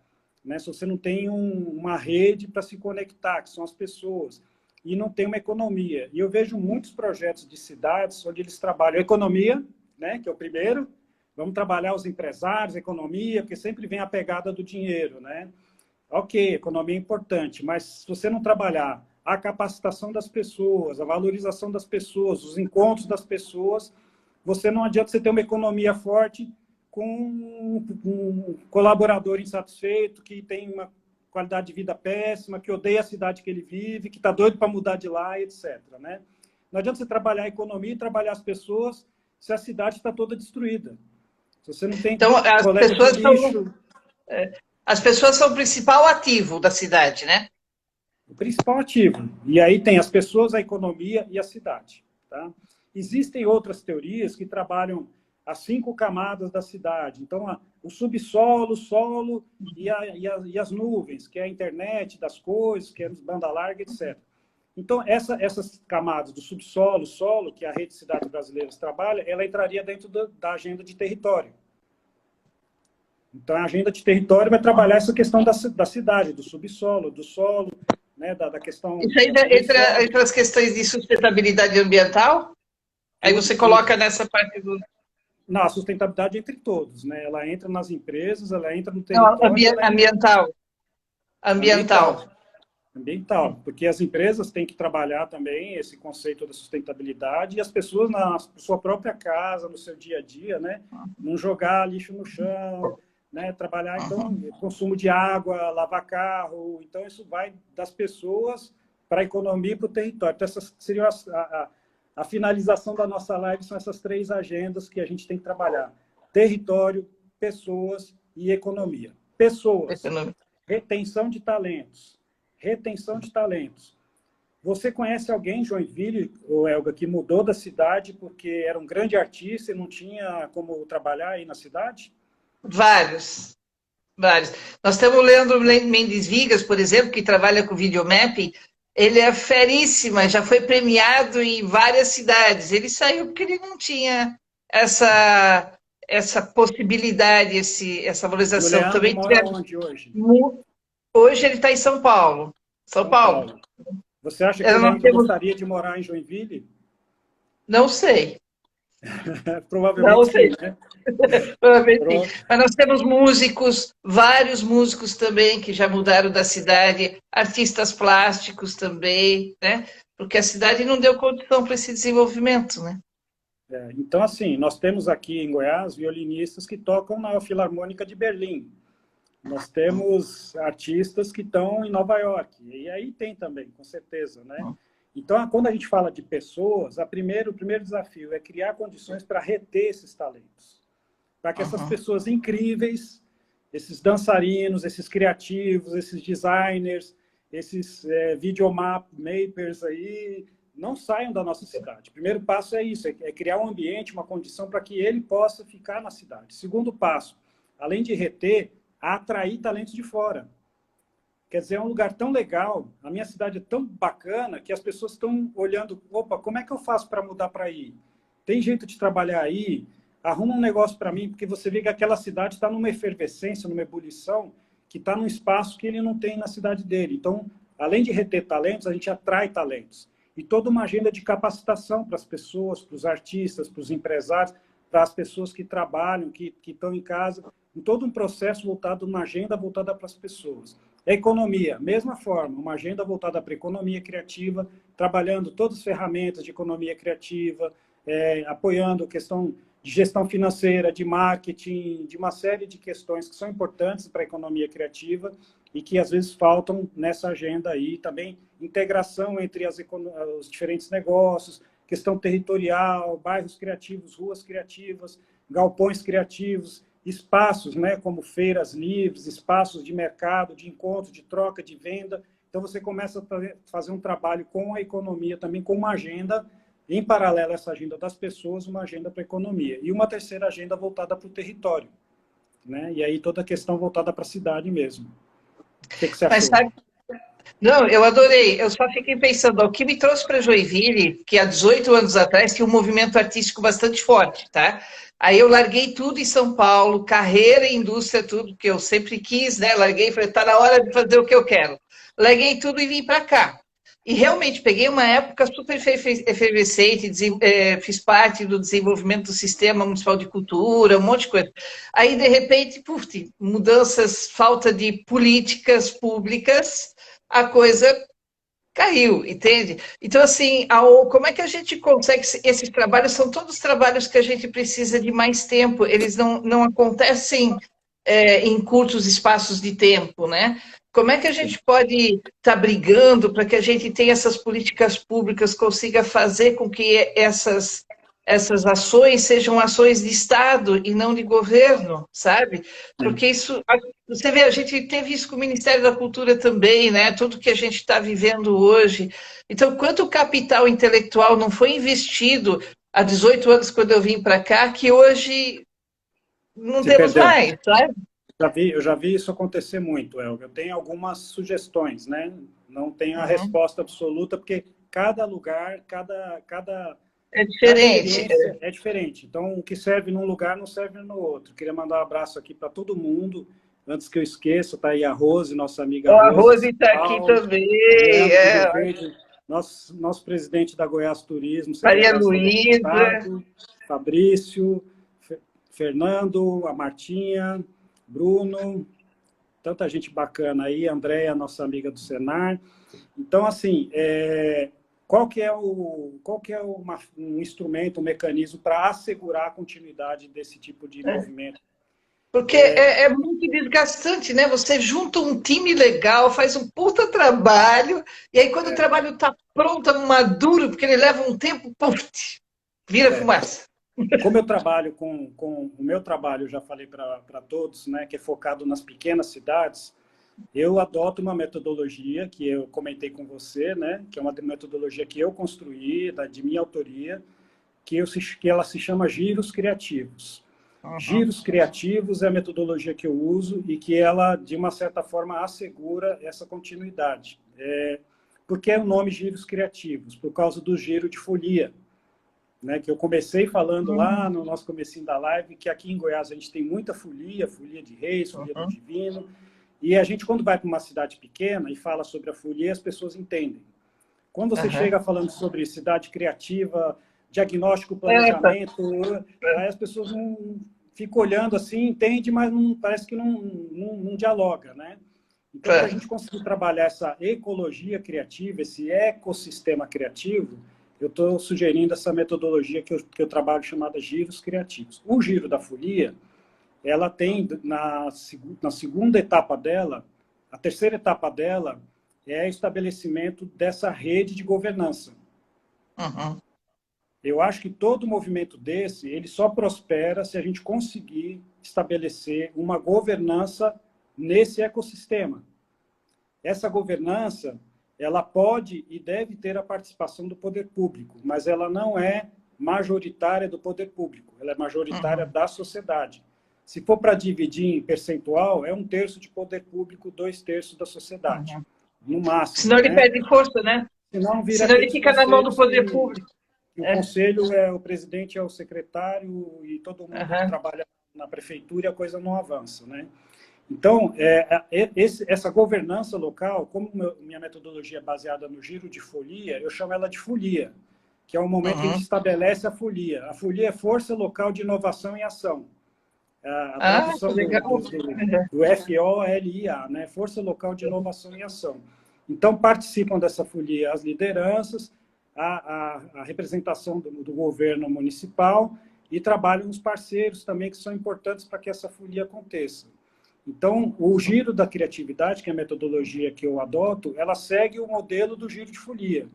né? Se você não tem uma rede para se conectar, que são as pessoas, e não tem uma economia. E eu vejo muitos projetos de cidades onde eles trabalham a economia, né? Que é o primeiro, vamos trabalhar os empresários, a economia, porque sempre vem a pegada do dinheiro, né? Ok, economia é importante, mas se você não trabalhar a capacitação das pessoas, a valorização das pessoas, os encontros das pessoas, não adianta você ter uma economia forte com um colaborador insatisfeito, que tem uma qualidade de vida péssima, que odeia a cidade que ele vive, que está doido para mudar de lá, etc. Né? Não adianta você trabalhar a economia e trabalhar as pessoas se a cidade está toda destruída. Se você não tem então, coleta de lixo... As pessoas são o principal ativo da cidade, né? O principal ativo. E aí tem as pessoas, a economia e a cidade. Tá? Existem outras teorias que trabalham as 5 camadas da cidade. Então, o subsolo, o solo e as nuvens, que é a internet das coisas, que é banda larga, etc. Então, essas camadas do subsolo, solo, que a Rede de Cidades Brasileiras trabalha, ela entraria dentro da agenda de território. Então, a agenda de território vai trabalhar essa questão da cidade, do subsolo, do solo, né, da questão... Isso aí entra entre as questões de sustentabilidade ambiental? Aí você coloca nessa parte do... Não, a sustentabilidade entre todos, né? Ela entra nas empresas, ela entra no território... Não, Ambiental, porque as empresas têm que trabalhar também esse conceito da sustentabilidade e as pessoas na sua própria casa, no seu dia a dia, né? Não jogar lixo no chão, né? Trabalhar, então, consumo de água, lavar carro. Então, isso vai das pessoas para a economia e para o território. Então, essas seriam a finalização da nossa live, são essas 3 agendas que a gente tem que trabalhar. Território, pessoas e economia. Pessoas, retenção de talentos. Retenção de talentos. Você conhece alguém, Joinville, ou Elga, que mudou da cidade porque era um grande artista e não tinha como trabalhar aí na cidade? Vários. Nós estamos lendo o Mendes Vigas, por exemplo, que trabalha com videomapping. Ele é feríssima, já foi premiado em várias cidades. Ele saiu porque ele não tinha essa possibilidade, essa valorização. O Leandro também mora onde hoje? Hoje ele está em São Paulo. São Paulo. Você acha que o Leandro gostaria de morar em Joinville? Não sei. Provavelmente não sei. Sim, né? Provavelmente sim. Mas nós temos músicos, vários músicos também que já mudaram da cidade, artistas plásticos também, né? Porque a cidade não deu condição para esse desenvolvimento, né? Então, assim, nós temos aqui em Goiás violinistas que tocam na Filarmônica de Berlim. Nós temos artistas que estão em Nova York. E aí tem também, com certeza, né? Então, quando a gente fala de pessoas, o primeiro desafio é criar condições para reter esses talentos. Para que essas pessoas incríveis, esses dançarinos, esses criativos, esses designers, esses videomakers aí, não saiam da nossa cidade. O primeiro passo é isso, é criar um ambiente, uma condição para que ele possa ficar na cidade. Segundo passo, além de reter, atrair talentos de fora. Quer dizer, é um lugar tão legal, a minha cidade é tão bacana, que as pessoas estão olhando, opa, como é que eu faço para mudar para aí? Tem jeito de trabalhar aí? Arruma um negócio para mim, porque você vê que aquela cidade está numa efervescência, numa ebulição, que está num espaço que ele não tem na cidade dele. Então, além de reter talentos, a gente atrai talentos. E toda uma agenda de capacitação para as pessoas, para os artistas, para os empresários, para as pessoas que trabalham, que estão em casa, em todo um processo voltado, uma agenda voltada para as pessoas. A economia, mesma forma, uma agenda voltada para a economia criativa, trabalhando todas as ferramentas de economia criativa, apoiando a questão de gestão financeira, de marketing, de uma série de questões que são importantes para a economia criativa e que às vezes faltam nessa agenda aí. Também integração entre os diferentes negócios, questão territorial, bairros criativos, ruas criativas, galpões criativos, espaços, né, como feiras livres, espaços de mercado, de encontro, de troca, de venda. Então, você começa a fazer um trabalho com a economia, também com uma agenda, em paralelo a essa agenda das pessoas, uma agenda para a economia. E uma terceira agenda voltada para o território, né? E aí toda a questão voltada para a cidade mesmo. O que você Mas achou? sabe, não, eu adorei. Eu só fiquei pensando, o que me trouxe para Joinville, que há 18 anos atrás tinha um movimento artístico bastante forte, tá? Aí eu larguei tudo em São Paulo, carreira, indústria, tudo que eu sempre quis, né? Larguei e falei, tá na hora de fazer o que eu quero. Larguei tudo e vim para cá. E realmente peguei uma época super efervescente, fiz parte do desenvolvimento do Sistema Municipal de Cultura, um monte de coisa. Aí, de repente, puf, mudanças, falta de políticas públicas, a coisa caiu, entende? Então, assim, como é que a gente consegue? Esses trabalhos são todos trabalhos que a gente precisa de mais tempo, eles não acontecem em curtos espaços de tempo, né? Como é que a gente pode estar brigando para que a gente tenha essas políticas públicas, consiga fazer com que essas ações sejam ações de Estado e não de governo, sabe? Porque isso, você vê, a gente teve isso com o Ministério da Cultura também, né? Tudo que a gente está vivendo hoje. Então, quanto capital intelectual não foi investido há 18 anos, quando eu vim para cá, que hoje não Se temos perdeu. mais, sabe? Eu já vi isso acontecer muito, Elga. Eu tenho algumas sugestões, né? Não tenho a Uhum. resposta absoluta, porque cada lugar, É cada diferente. ambiência é diferente. Então, o que serve num lugar não serve no outro. Queria mandar um abraço aqui para todo mundo. Antes que eu esqueça, está aí a Rose, nossa amiga O Rose, Rose São está aqui Paulo, também, Leandro de Rio Verde, nosso presidente da Goiás Turismo, Maria secretário estadual do Luísa. Estado, Fabrício, Fernando, a Martinha, Bruno, tanta gente bacana aí, Andréia, nossa amiga do Senar. Então, assim, qual que é um instrumento, um mecanismo para assegurar a continuidade desse tipo de movimento? Porque é muito desgastante, né? Você junta um time legal, faz um puta trabalho, e aí quando o trabalho está pronto, maduro, porque ele leva um tempo, puf, vira fumaça. Como eu trabalho com o meu trabalho, eu já falei para todos, né, que é focado nas pequenas cidades, eu adoto uma metodologia que eu comentei com você, né, que é uma metodologia que eu construí, de minha autoria, que ela se chama Giros Criativos. Uhum. Giros Criativos é a metodologia que eu uso e que ela, de uma certa forma, assegura essa continuidade. Por que o nome Giros Criativos? Por causa do giro de folia, né, que eu comecei falando lá no nosso comecinho da live, que aqui em Goiás a gente tem muita folia, folia de Reis, folia do Divino, e a gente, quando vai para uma cidade pequena e fala sobre a folia, as pessoas entendem. Quando você chega falando sobre cidade criativa, diagnóstico, planejamento, aí as pessoas não ficam olhando assim, entende, mas parece que não dialoga, né? Então, para a gente conseguir trabalhar essa ecologia criativa, esse ecossistema criativo, eu estou sugerindo essa metodologia que eu trabalho chamada giros criativos. O giro da folia, ela tem na segunda etapa dela, a terceira etapa dela é o estabelecimento dessa rede de governança. Uhum. Eu acho que todo movimento desse, ele só prospera se a gente conseguir estabelecer uma governança nesse ecossistema. Essa governança, ela pode e deve ter a participação do poder público, mas ela não é majoritária do poder público, ela é majoritária da sociedade. Se for para dividir em percentual, é 1/3 de poder público, 2/3 da sociedade, no máximo. Senão ele Né? perde força, né? Senão vira Senão ele aqueles fica na mão do conselhos poder público. que o conselho o presidente é o secretário e todo mundo trabalha na prefeitura e a coisa não avança, né? Então, essa governança local, como minha metodologia é baseada no giro de folia, eu chamo ela de folia, que é o momento que a gente estabelece a folia. A folia é força local de inovação e ação. A tradução do FOLIA, né? Força local de inovação e ação. Então, participam dessa folia as lideranças, a representação do governo municipal e trabalham os parceiros também, que são importantes para que essa folia aconteça. Então, o giro da criatividade, que é a metodologia que eu adoto, ela segue o modelo do giro de folia.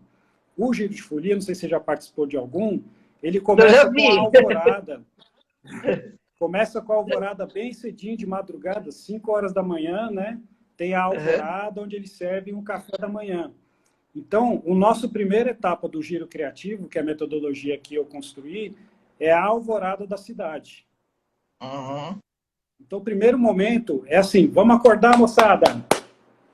O giro de folia, não sei se você já participou de algum, ele Eu já começa com a vi. alvorada. Começa com a alvorada bem cedinho, de madrugada, 5 horas da manhã, né? Tem a Uhum. alvorada, onde eles servem um café da manhã. Então, o nosso primeira etapa do giro criativo, que é a metodologia que eu construí, é a alvorada da cidade. Uhum. Então, o primeiro momento é assim, vamos acordar, moçada.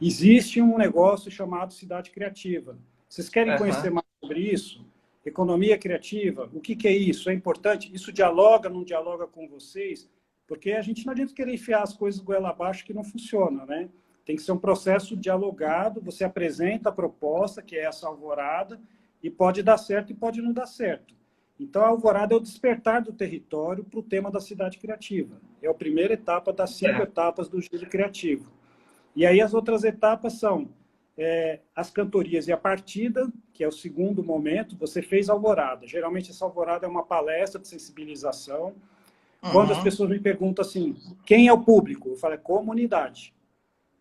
Existe um negócio chamado Cidade Criativa. Vocês querem conhecer Uhum. mais sobre isso? Economia criativa, o que é isso? É importante? Isso dialoga, não dialoga com vocês? Porque a gente não adianta querer enfiar as coisas goela abaixo que não funciona, né? Tem que ser um processo dialogado, você apresenta a proposta, que é essa alvorada, e pode dar certo e pode não dar certo. Então, a alvorada é o despertar do território para o tema da cidade criativa. É a primeira etapa das 5 etapas do giro criativo. E aí as outras etapas são as cantorias e a partida, que é o segundo momento. Você fez alvorada. Geralmente essa alvorada é uma palestra de sensibilização. Quando as Uhum. pessoas me perguntam assim, quem é o público? Eu falo, é comunidade.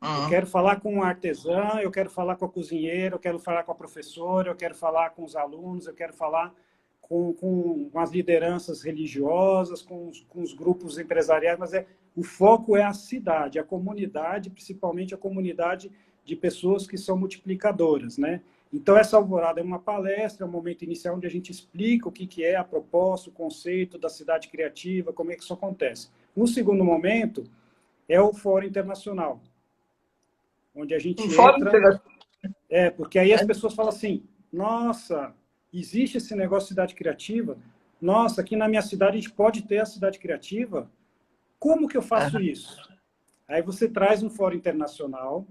Eu Uhum. quero falar com o artesã, eu quero falar com a cozinheira, eu quero falar com a professora, eu quero falar com os alunos, eu quero falar com as lideranças religiosas, com os grupos empresariais, mas o foco é a cidade, a comunidade, principalmente a comunidade de pessoas que são multiplicadoras, né? Então, essa alvorada é uma palestra, é um momento inicial onde a gente explica o que é a proposta, o conceito da cidade criativa, como é que isso acontece. Um segundo momento é o Fórum Internacional, onde a Um gente fórum entra, internacional. porque aí as pessoas falam assim, nossa, existe esse negócio de cidade criativa? Nossa, aqui na minha cidade a gente pode ter a cidade criativa? Como que eu faço isso? Aí você traz um fórum internacional,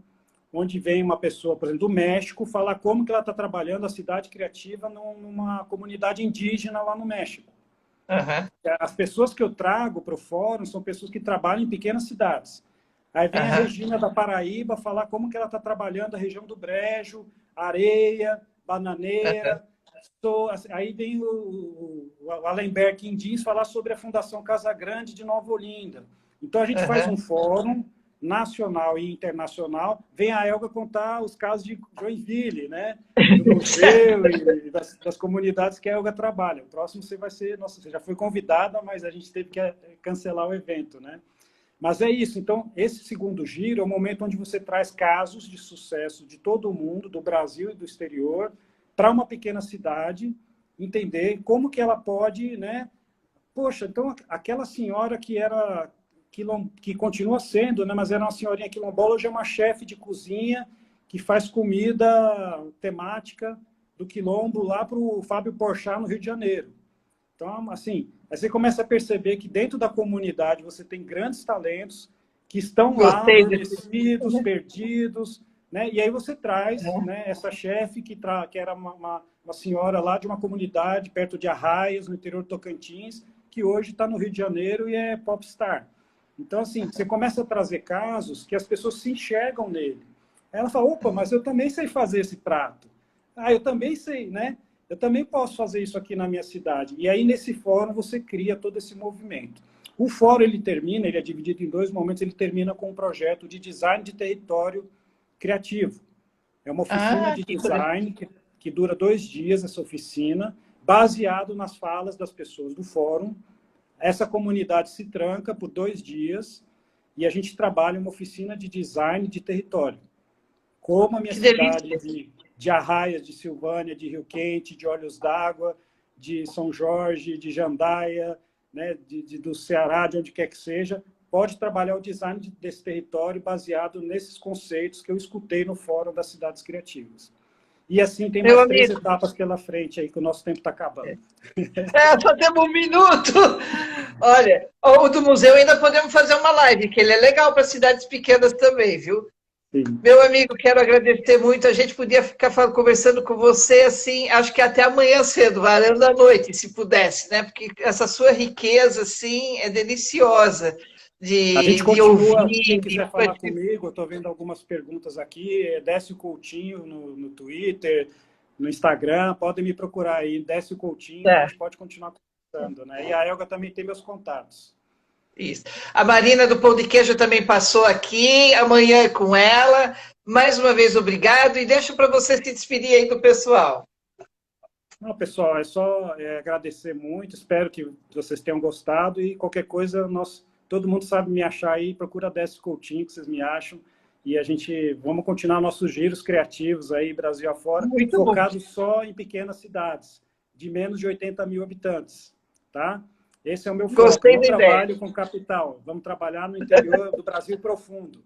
onde vem uma pessoa, por exemplo, do México, falar como que ela está trabalhando a cidade criativa numa comunidade indígena lá no México. Uhum. As pessoas que eu trago para o fórum são pessoas que trabalham em pequenas cidades. Aí vem a Uhum. Regina da Paraíba falar como que ela está trabalhando a região do Brejo, Areia, Uhum. Bananeira. Aí vem o Allenberg Quindins falar sobre a Fundação Casa Grande de Nova Olinda. Então a gente faz Uhum. um fórum nacional e internacional. Vem a Elga contar os casos de Joinville, né? Do museu e das comunidades que a Elga trabalha. O próximo você vai ser, nossa, você já foi convidada, mas a gente teve que cancelar o evento, né? Mas é isso. Então, esse segundo giro é o momento onde você traz casos de sucesso de todo o mundo, do Brasil e do exterior, para uma pequena cidade, entender como que ela pode, né? Poxa, então aquela senhora que continua sendo, né? Mas era uma senhorinha quilombola, hoje é uma chefe de cozinha que faz comida temática do quilombo lá para o Fábio Porchat no Rio de Janeiro. Então, assim, aí você começa a perceber que dentro da comunidade você tem grandes talentos que estão lá Gostei desse. adormecidos, perdidos, né? E aí você traz, Uhum. né, essa chefe que era uma senhora lá de uma comunidade perto de Arraias, no interior do Tocantins, que hoje está no Rio de Janeiro e é popstar. Então, assim, você começa a trazer casos que as pessoas se enxergam nele. Aí ela fala, opa, mas eu também sei fazer esse prato. Ah, eu também sei, né? Eu também posso fazer isso aqui na minha cidade. E aí, nesse fórum, você cria todo esse movimento. O fórum, ele é dividido em 2 momentos, ele termina com um projeto de design de território criativo. É uma oficina Ah, de que coisa. design que dura 2 dias, essa oficina, baseado nas falas das pessoas do fórum. Essa comunidade se tranca por 2 dias e a gente trabalha uma oficina de design de território. Como a minha Que cidade delícia. de Arraias, de Silvânia, de Rio Quente, de Olhos d'Água, de São Jorge, de Jandaia, né, do Ceará, de onde quer que seja, pode trabalhar o design desse território baseado nesses conceitos que eu escutei no Fórum das Cidades Criativas. E assim tem Meu mais 3 amigo. etapas pela frente aí, que o nosso tempo está acabando. Só temos um minuto. Olha, o do museu ainda podemos fazer uma live, que ele é legal para cidades pequenas também, viu? Sim. Meu amigo, quero agradecer muito. A gente podia ficar conversando com você assim, acho que até amanhã cedo, varando a noite, se pudesse, né? Porque essa sua riqueza, assim, é deliciosa A gente de continua, quem ouvir, de quiser falar participar. comigo, eu estou vendo algumas perguntas aqui, Décio Coutinho no Twitter, no Instagram, podem me procurar aí, Décio Coutinho, a Tá. gente pode continuar conversando, né? E a Elga também tem meus contatos. Isso. A Marina do Pão de Queijo também passou aqui, amanhã é com ela. Mais uma vez, obrigado, e deixo para você se despedir aí do pessoal. Não, pessoal, é só agradecer muito, espero que vocês tenham gostado e qualquer coisa, todo mundo sabe me achar aí, procura Décio Coutinho, que vocês me acham, e a gente, vamos continuar nossos giros criativos aí, Brasil afora, Muito bom. focados só em pequenas cidades, de menos de 80 mil habitantes, tá? Esse é o meu foco, Gostei não da ideia. trabalho com capital, vamos trabalhar no interior do Brasil profundo.